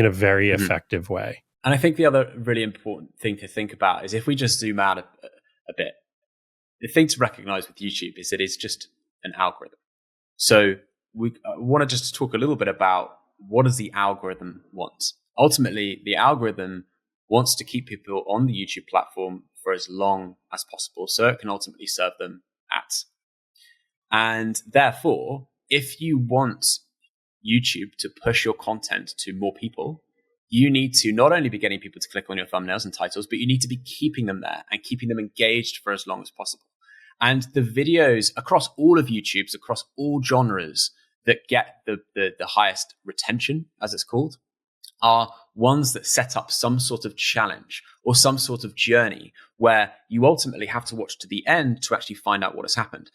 a very effective way. And I think the other really important thing to think about is if we just zoom out a bit, the thing to recognize with YouTube is that it's just an algorithm. So we want to just talk a little bit about what does the algorithm want? Ultimately, the algorithm wants to keep people on the YouTube platform for as long as possible, so it can ultimately serve them ads. And therefore, if you want YouTube to push your content to more people, you need to not only be getting people to click on your thumbnails and titles, but you need to be keeping them there and keeping them engaged for as long as possible. And the videos across all of YouTube's, across all genres that get the highest retention, as it's called, are ones that set up some sort of challenge or some sort of journey where you ultimately have to watch to the end to actually find out what has happened.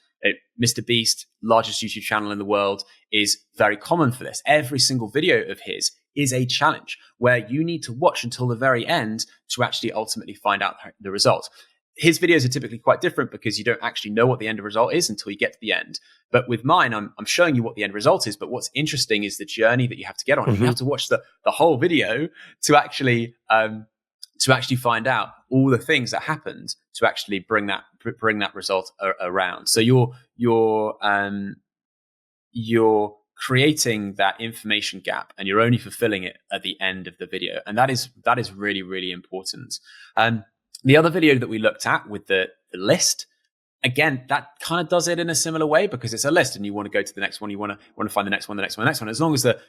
Mr. Beast, largest YouTube channel in the world, is very common for this. Every single video of his is a challenge where you need to watch until the very end to actually ultimately find out the result. His videos are typically quite different because you don't actually know what the end result is until you get to the end. But with mine, I'm showing you what the end result is. But what's interesting is the journey that you have to get on. You have to watch the whole video to actually find out all the things that happened to actually bring that result around. So you're creating that information gap, and you're only fulfilling it at the end of the video, and that is really, really important. The other video that we looked at with the list, again, that kind of does it in a similar way because it's a list, and you want to go to the next one. You want to find the next one, the next one, the next one. As long as the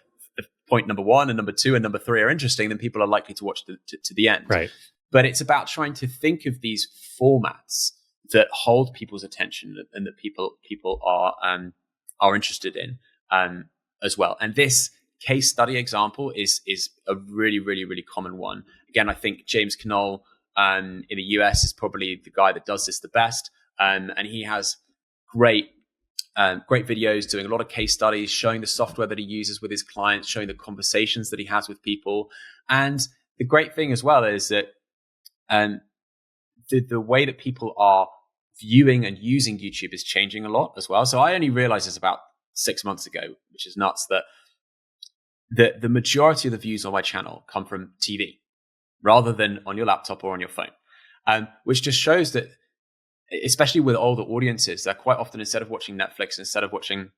point number 1 and number 2 and number 3 are interesting, then people are likely to watch to the end. Right. But it's about trying to think of these formats that hold people's attention and that people are interested in as well. And this case study example is a really, really, really common one. Again, I think James Shackell in the US is probably the guy that does this the best. And he has great videos doing a lot of case studies, showing the software that he uses with his clients, showing the conversations that he has with people. And the great thing as well is that the way that people are viewing and using YouTube is changing a lot as well. So I only realized this about 6 months ago, which is nuts, that the majority of the views on my channel come from TV rather than on your laptop or on your phone, which just shows that, especially with older audiences, they're quite often, instead of watching Netflix, instead of watching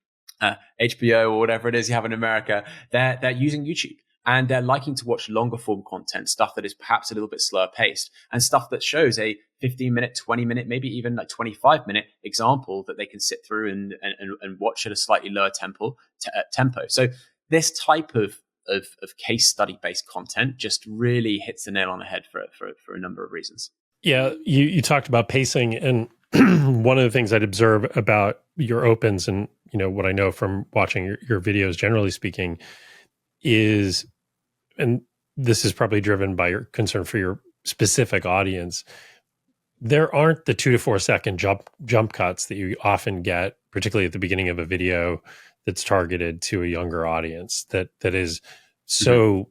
HBO or whatever it is you have in America, they're using YouTube. And they're liking to watch longer form content, stuff that is perhaps a little bit slower paced, and stuff that shows a 15-minute, 20-minute, maybe even like 25-minute example that they can sit through and watch at a slightly lower tempo. So this type of case study based content just really hits the nail on the head for a number of reasons. Yeah, you talked about pacing, and one of the things I'd observe about your opens, and what I know from watching your videos, generally speaking, is, and this is probably driven by your concern for your specific audience, there aren't the 2 to 4 second jump cuts that you often get, particularly at the beginning of a video that's targeted to a younger audience, that is so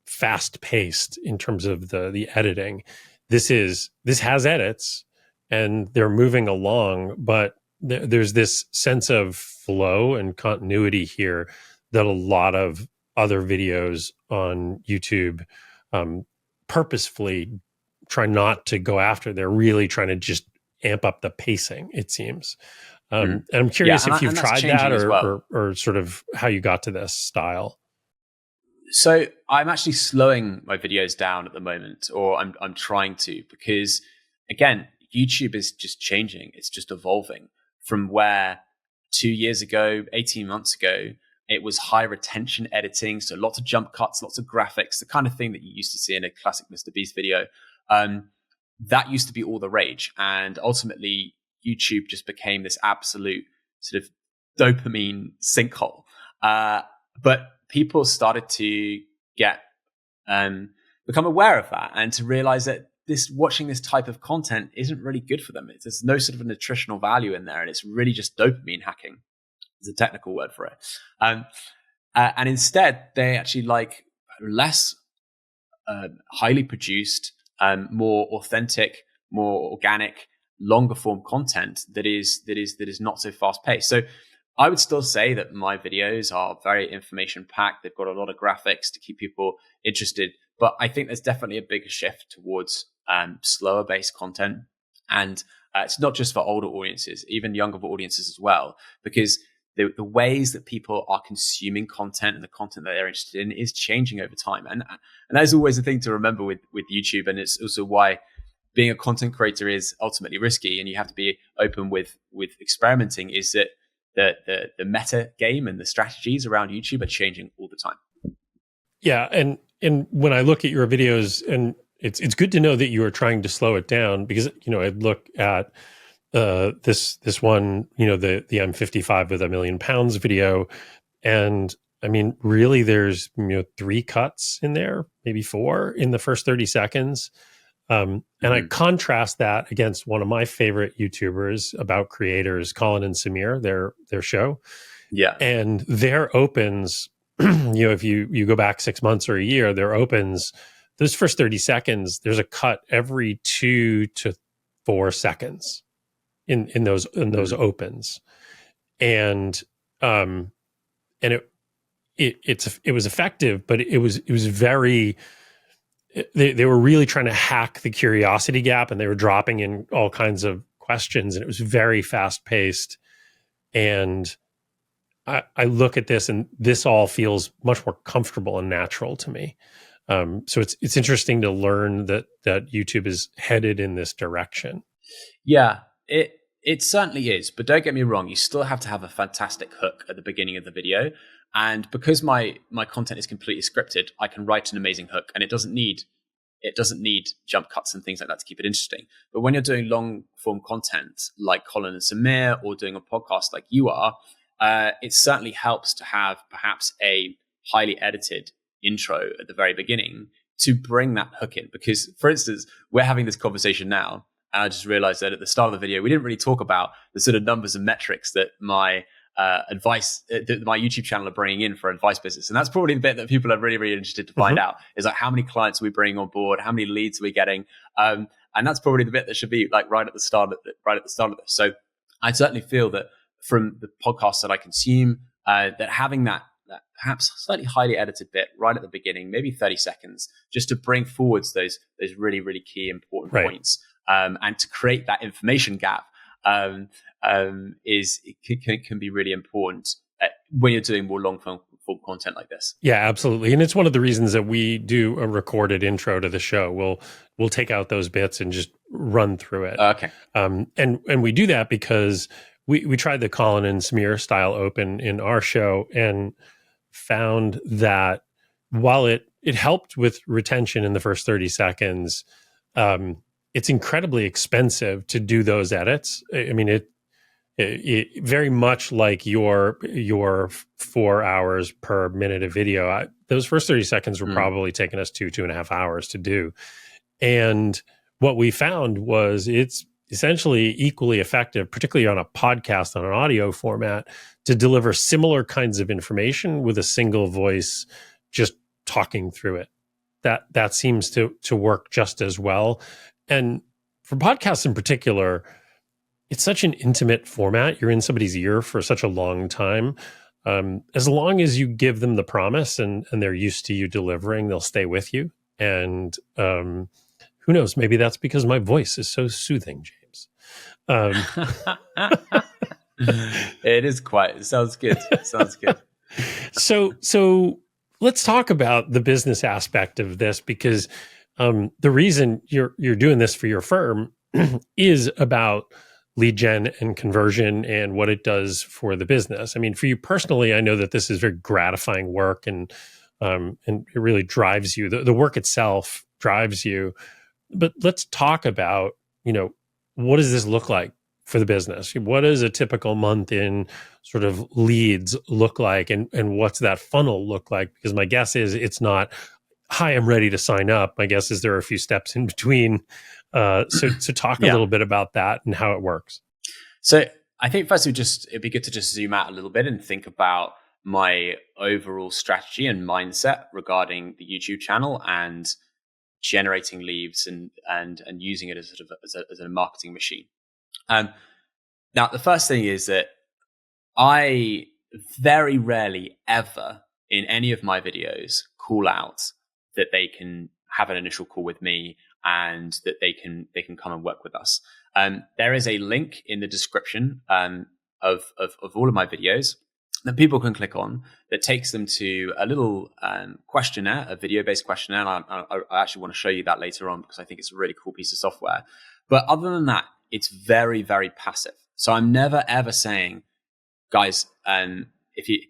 fast paced in terms of the editing. This has edits and they're moving along, but there's this sense of flow and continuity here that a lot of other videos on YouTube purposefully try not to go after. They're really trying to just amp up the pacing, it seems. And I'm curious if you've tried that, or sort of how you got to this style. So I'm actually slowing my videos down at the moment, or I'm trying to, because again, YouTube is just changing. It's just evolving from where 2 years ago, 18 months ago, it was high retention editing. So lots of jump cuts, lots of graphics, the kind of thing that you used to see in a classic Mr. Beast video. That used to be all the rage. And ultimately, YouTube just became this absolute sort of dopamine sinkhole. But people started to become aware of that, and to realize that watching this type of content isn't really good for them. There's no sort of a nutritional value in there, and it's really just dopamine hacking. There's a technical word for it. And instead, they actually like less highly produced, more authentic, more organic, longer form content that is not so fast paced. So I would still say that my videos are very information packed. They've got a lot of graphics to keep people interested, but I think there's definitely a bigger shift towards slower based content. And it's not just for older audiences, even younger audiences as well, because the ways that people are consuming content and the content that they're interested in is changing over time. And that's always a thing to remember with YouTube. And it's also why being a content creator is ultimately risky, and you have to be open with experimenting, is that the meta game and the strategies around YouTube are changing all the time. Yeah. And when I look at your videos, and it's good to know that you are trying to slow it down, because, I look at this one, the I'm 55 with £1 million video, and I mean, really, there's 3 cuts in there, maybe 4 in the first 30 seconds. And I contrast that against one of my favorite YouTubers about creators, Colin and Samir, their show. Yeah. And their opens, if you go back 6 months or a year, their opens, those first 30 seconds, there's a cut every 2 to 4 seconds in those opens. And it was effective, but it was very, they were really trying to hack the curiosity gap, and they were dropping in all kinds of questions, and it was very fast paced. And I look at this, and this all feels much more comfortable and natural to me. So it's interesting to learn that YouTube is headed in this direction. Yeah, it certainly is. But don't get me wrong, you still have to have a fantastic hook at the beginning of the video. And because my content is completely scripted, I can write an amazing hook, and it doesn't need jump cuts and things like that to keep it interesting. But when you're doing long form content like Colin and Samir, or doing a podcast like you are, it certainly helps to have perhaps a highly edited intro at the very beginning to bring that hook in. Because, for instance, we're having this conversation now, and I just realized that at the start of the video, we didn't really talk about the sort of numbers and metrics that my my YouTube channel are bringing in for advice business. And that's probably the bit that people are really, really interested to find out, is like, how many clients are we bringing on board? How many leads are we getting? And that's probably the bit that should be like right at the start of this. So I certainly feel that from the podcasts that I consume, that having that perhaps slightly highly edited bit right at the beginning, maybe 30 seconds, just to bring forwards those really, really key important points, and to create that information gap, can be really important when you're doing more long form content like this. Yeah, absolutely. And it's one of the reasons that we do a recorded intro to the show. We'll take out those bits and just run through it. Okay. And we do that because we tried the Colin and Samir style open in our show, and found that while it helped with retention in the first 30 seconds, it's incredibly expensive to do those edits. I mean, it very much like your 4 hours per minute of video. Those first 30 seconds were probably taking us 2.5 hours to do. And what we found was it's essentially equally effective, particularly on a podcast, on an audio format, to deliver similar kinds of information with a single voice, just talking through it. That seems to work just as well. And for podcasts in particular, it's such an intimate format. You're in somebody's ear for such a long time. As long as you give them the promise and they're used to you delivering, they'll stay with you. And who knows? Maybe that's because my voice is so soothing, James. It sounds good. So let's talk about the business aspect of this, because the reason you're doing this for your firm is about lead gen and conversion and what it does for the business. I mean, for you personally, I know that this is very gratifying work, and it really drives you. The work itself drives you. But let's talk about, what does this look like for the business? What does a typical month in sort of leads look like, and what's that funnel look like? Because my guess is it's not, hi, I'm ready to sign up. My guess is there are a few steps in between. So talk a little bit about that and how it works. So I think first it'd be good to just zoom out a little bit and think about my overall strategy and mindset regarding the YouTube channel and generating leads and using it as a marketing machine. Now, the first thing is that I very rarely ever in any of my videos call out that they can have an initial call with me and that they can come and work with us. There is a link in the description of all of my videos that people can click on that takes them to a little questionnaire, a video-based questionnaire. And I actually want to show you that later on because I think it's a really cool piece of software. But other than that, it's very, very passive. So I'm never, ever saying, guys, if you,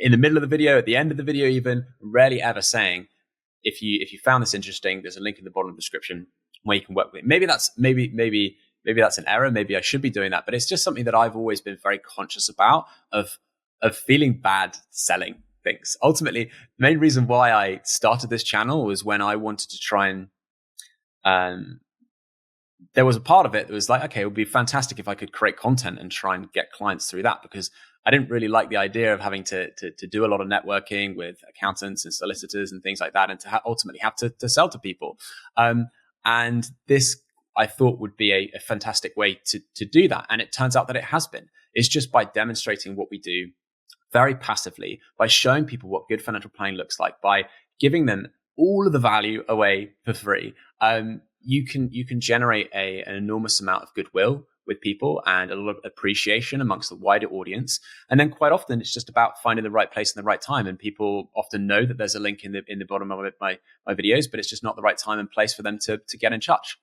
in the middle of the video, at the end of the video even, rarely ever saying, if you found this interesting, there's a link in the bottom of the description where you can work with it. Maybe that's an error. Maybe I should be doing that. But it's just something that I've always been very conscious about of feeling bad selling things. Ultimately, the main reason why I started this channel was when I wanted to try and there was a part of it that was like, okay, it would be fantastic if I could create content and try and get clients through that, because I didn't really like the idea of having to do a lot of networking with accountants and solicitors and things like that, and to ultimately have to sell to people. And this, I thought, would be a fantastic way to do that. And it turns out that it has been. It's just by demonstrating what we do very passively, by showing people what good financial planning looks like, by giving them all of the value away for free. You can generate an enormous amount of goodwill with people and a lot of appreciation amongst the wider audience. And then quite often it's just about finding the right place and the right time. And people often know that there's a link in the bottom of my videos, but it's just not the right time and place for them to get in touch.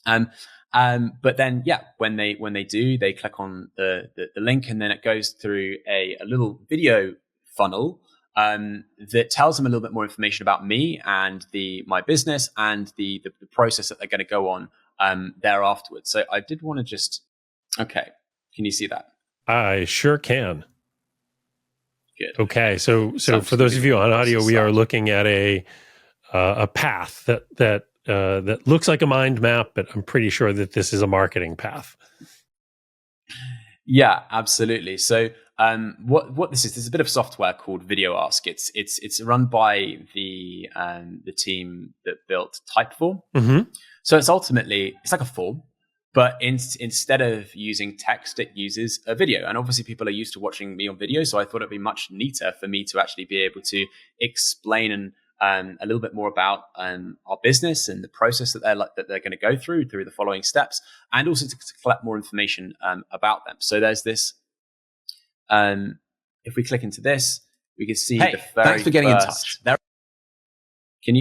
But then, when they do, they click on the link, and then it goes through a little video funnel that tells them a little bit more information about me and my business and the process that they're going to go on there afterwards. So I did want to just, okay, can you see that? I sure can. Good. Okay, so for those of you on audio, we are looking at a path that looks like a mind map, but I'm pretty sure that this is a marketing path. Yeah, absolutely. So what this is a bit of software called Video Ask. It's run by the team that built Typeform. Mm-hmm. So it's like a form, but instead of using text, it uses a video. And obviously people are used to watching me on video, so I thought it'd be much neater for me to actually be able to explain and a little bit more about our business and the process that they're going to go through the following steps, and also to collect more information about them. So there's this. If we click into this, we can see the very thanks for getting in touch. Can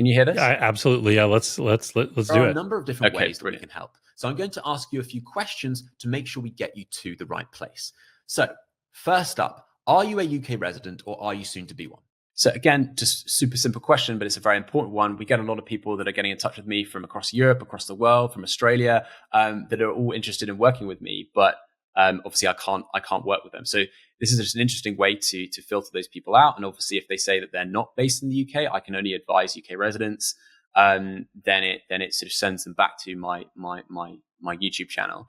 you hear this? Yeah, absolutely. Yeah, let's do it. There are a number of different ways that we brilliant. can help. So I'm going to ask you a few questions to make sure we get you to the right place. So first up, are you a UK resident or are you soon to be one? So again, just super simple question, but it's a very important one. We get a lot of people that are getting in touch with me from across Europe, across the world, from Australia, that are all interested in working with me. But obviously, I can't work with them. So this is just an interesting way to filter those people out. And obviously, if they say that they're not based in the UK, I can only advise UK residents. Then it sort of sends them back to my YouTube channel.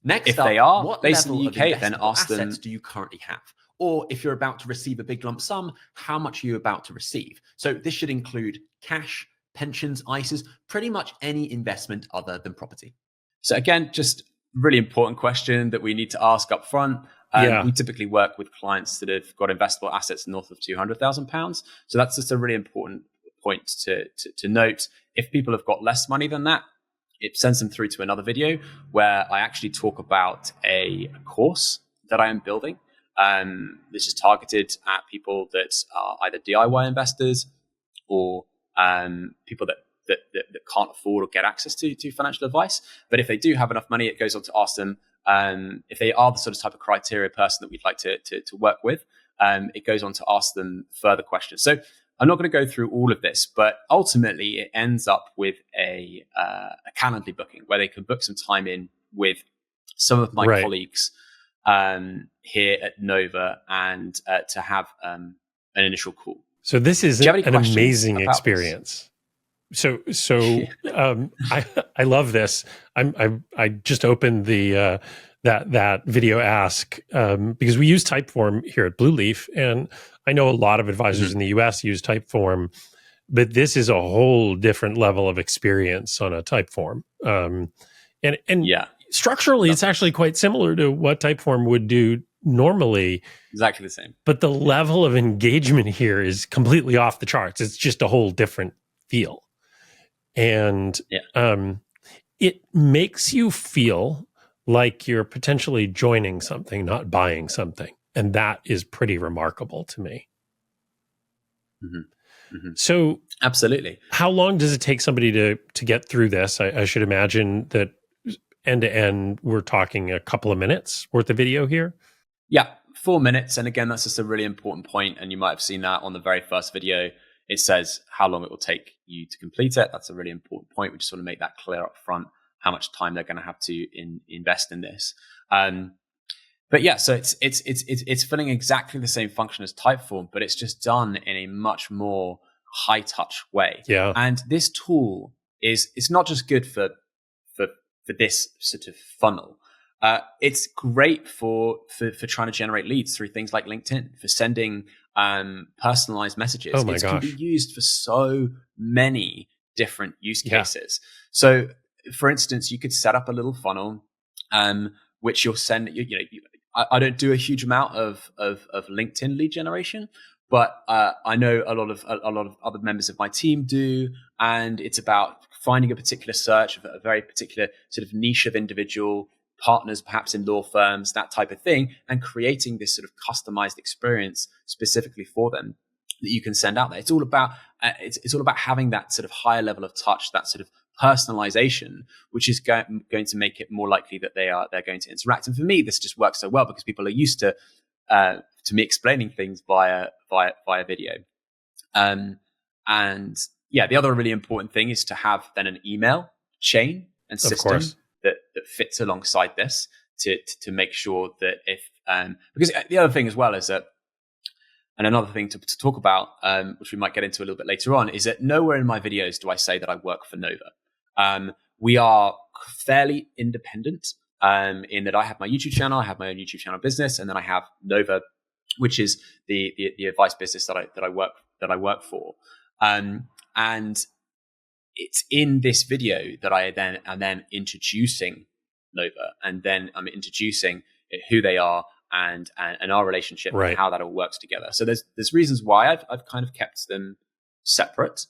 Next, if up, they are what based in level the UK, of then ask them. Assets do you currently have? Or if you're about to receive a big lump sum, how much are you about to receive? So this should include cash, pensions, ISAs, pretty much any investment other than property. So again, just really important question that we need to ask up front. We typically work with clients that have got investable assets north of £200,000. So that's just a really important point to note. If people have got less money than that, it sends them through to another video where I actually talk about a course that I am building. This is targeted at people that are either DIY investors or people that can't afford or get access to financial advice. But if they do have enough money, it goes on to ask them if they are the sort of type of criteria person that we'd like to work with. It goes on to ask them further questions. So I'm not going to go through all of this, but ultimately it ends up with a Calendly booking where they can book some time in with some of my colleagues here at Nova and to have an initial call. So this is an amazing experience. So I love this. I just opened the that video ask because we use Typeform here at Blue Leaf, and I know a lot of advisors in the US use Typeform, but this is a whole different level of experience on a Typeform. And structurally, it's actually quite similar to what Typeform would do normally. Exactly the same. But the level of engagement here is completely off the charts. It's just a whole different feel. And it makes you feel like you're potentially joining something, not buying something. And that is pretty remarkable to me. So absolutely. How long does it take somebody to get through this? I should imagine that end to end, we're talking a couple of minutes worth of video here. Yeah, 4 minutes. And again, that's just a really important point. And you might have seen that on the very first video. It says how long it will take you to complete it. That's a really important point. We just want to make that clear up front, how much time they're going to have to invest in this. But yeah, so it's filling exactly the same function as Typeform, but it's just done in a much more high touch way. Yeah. And this tool it's not just good for this sort of funnel. It's great for trying to generate leads through things like LinkedIn, for sending personalized messages. Oh my It can be gosh. used for so many different use Yeah. cases. So, for instance, you could set up a little funnel, which you'll send. I don't do a huge amount of LinkedIn lead generation, but I know a lot of other members of my team do, and it's about finding a particular search of a very particular sort of niche of individual partners, perhaps in law firms, that type of thing, and creating this sort of customized experience specifically for them that you can send out there. It's all about it's all about having that sort of higher level of touch, that sort of personalization, which is going to make it more likely that they're going to interact. And for me, this just works so well because people are used to me explaining things via video. And yeah, the other really important thing is to have then an email chain and system that fits alongside this to make sure that if because the other thing as well is that, and another thing to talk about, which we might get into a little bit later on, is that nowhere in my videos do I say that I work for Nova. We are fairly independent in that I have my YouTube channel, I have my own YouTube channel business, and then I have Nova, which is the advice business that I work for. And it's in this video that I'm then introducing Nova, and then I'm introducing who they are and our relationship, right, and how that all works together. So there's reasons why I've kind of kept them separate,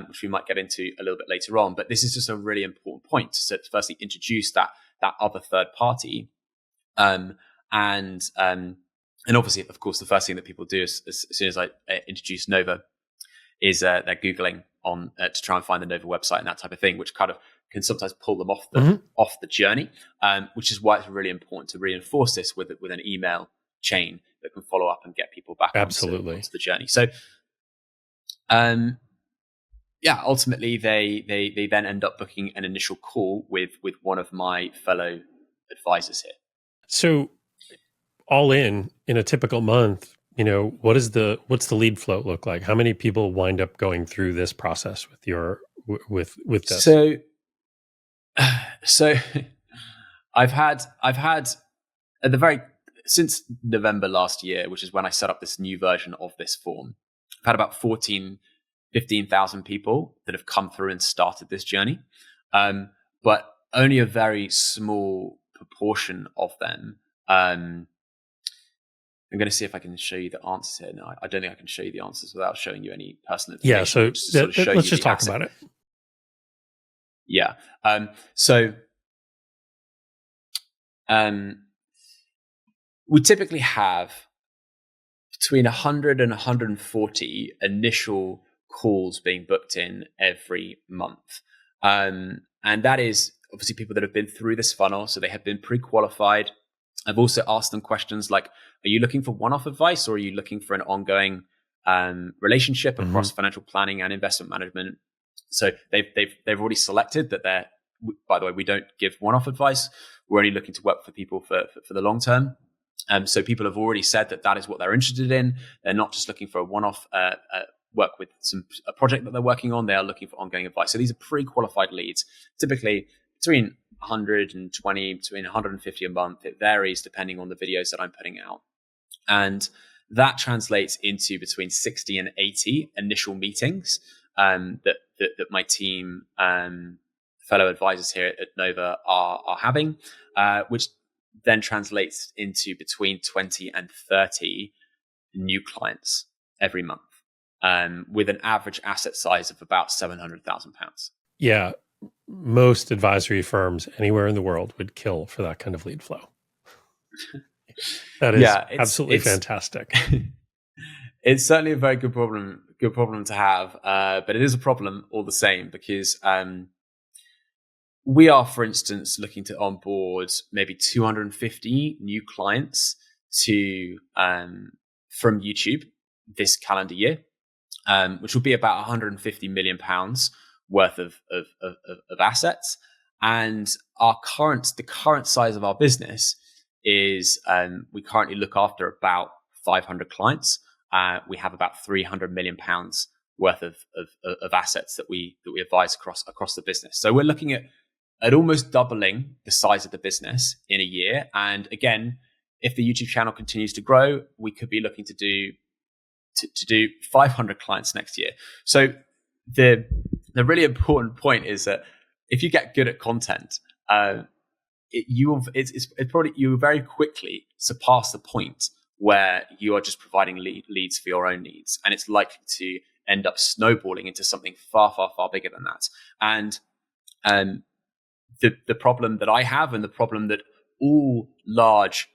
which we might get into a little bit later on. But this is just a really important point to firstly introduce that other third party, and obviously, of course, the first thing that people do as soon as I introduce Nova is they're Googling on to try and find the Nova website and that type of thing, which kind of can sometimes pull them off the journey, which is why it's really important to reinforce this with an email chain that can follow up and get people back onto the journey. So, yeah, ultimately they then end up booking an initial call with one of my fellow advisors here. So, all in a typical month, what's the lead flow look like? How many people wind up going through this process with this? So I've had since November last year, which is when I set up this new version of this form, I've had about 15,000 people that have come through and started this journey. But only a very small proportion of them, I'm going to see if I can show you the answers here. No, I don't think I can show you the answers without showing you any personal information. Yeah, so let's just talk about it. Yeah. We typically have between 100 and 140 initial calls being booked in every month. And that is obviously people that have been through this funnel, so they have been pre-qualified. I've also asked them questions like, are you looking for one-off advice, or are you looking for an ongoing relationship across financial planning and investment management? So they've already selected that they're, by the way, we don't give one-off advice. We're only looking to work for people for the long term. So people have already said that is what they're interested in. They're not just looking for a one-off work with a project that they're working on. They are looking for ongoing advice. So these are pre-qualified leads, typically between 120, between 150 a month. It varies depending on the videos that I'm putting out. And that translates into between 60 and 80 initial meetings that my team, fellow advisors here at Nova are having, which then translates into between 20 and 30 new clients every month, with an average asset size of about £700,000. Yeah, most advisory firms anywhere in the world would kill for that kind of lead flow. That is absolutely fantastic. It's certainly a very good problem to have, but it is a problem all the same, because we are, for instance, looking to onboard maybe 250 new clients from YouTube this calendar year, which will be about £150 million worth of assets. And the current size of our business is we currently look after about 500 clients. We have about 300 million pounds worth of assets that we advise across the business. So we're looking at almost doubling the size of the business in a year. And again, if the YouTube channel continues to grow, we could be looking to do 500 clients next year. So the really important point is that if you get good at content, you will very quickly surpass the point where you are just providing leads for your own needs, and it's likely to end up snowballing into something far, far, far bigger than that. And the problem that I have, and the problem that all large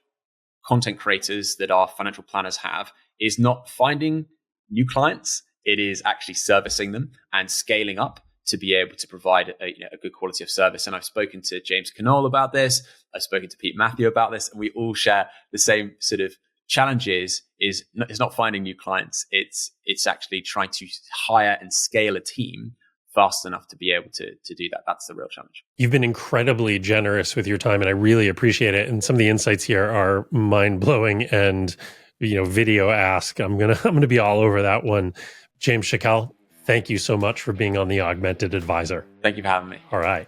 content creators that are financial planners have, is not finding new clients. It is actually servicing them and scaling up to be able to provide a good quality of service. And I've spoken to James Shackell about this. I've spoken to Pete Matthew about this, and we all share the same sort of challenges. Is not finding new clients. It's actually trying to hire and scale a team fast enough to be able to do that. That's the real challenge. You've been incredibly generous with your time, and I really appreciate it. And some of the insights here are mind-blowing, and video ask. I'm gonna be all over that one. James Shackell, thank you so much for being on the Augmented Advisor. Thank you for having me. All right.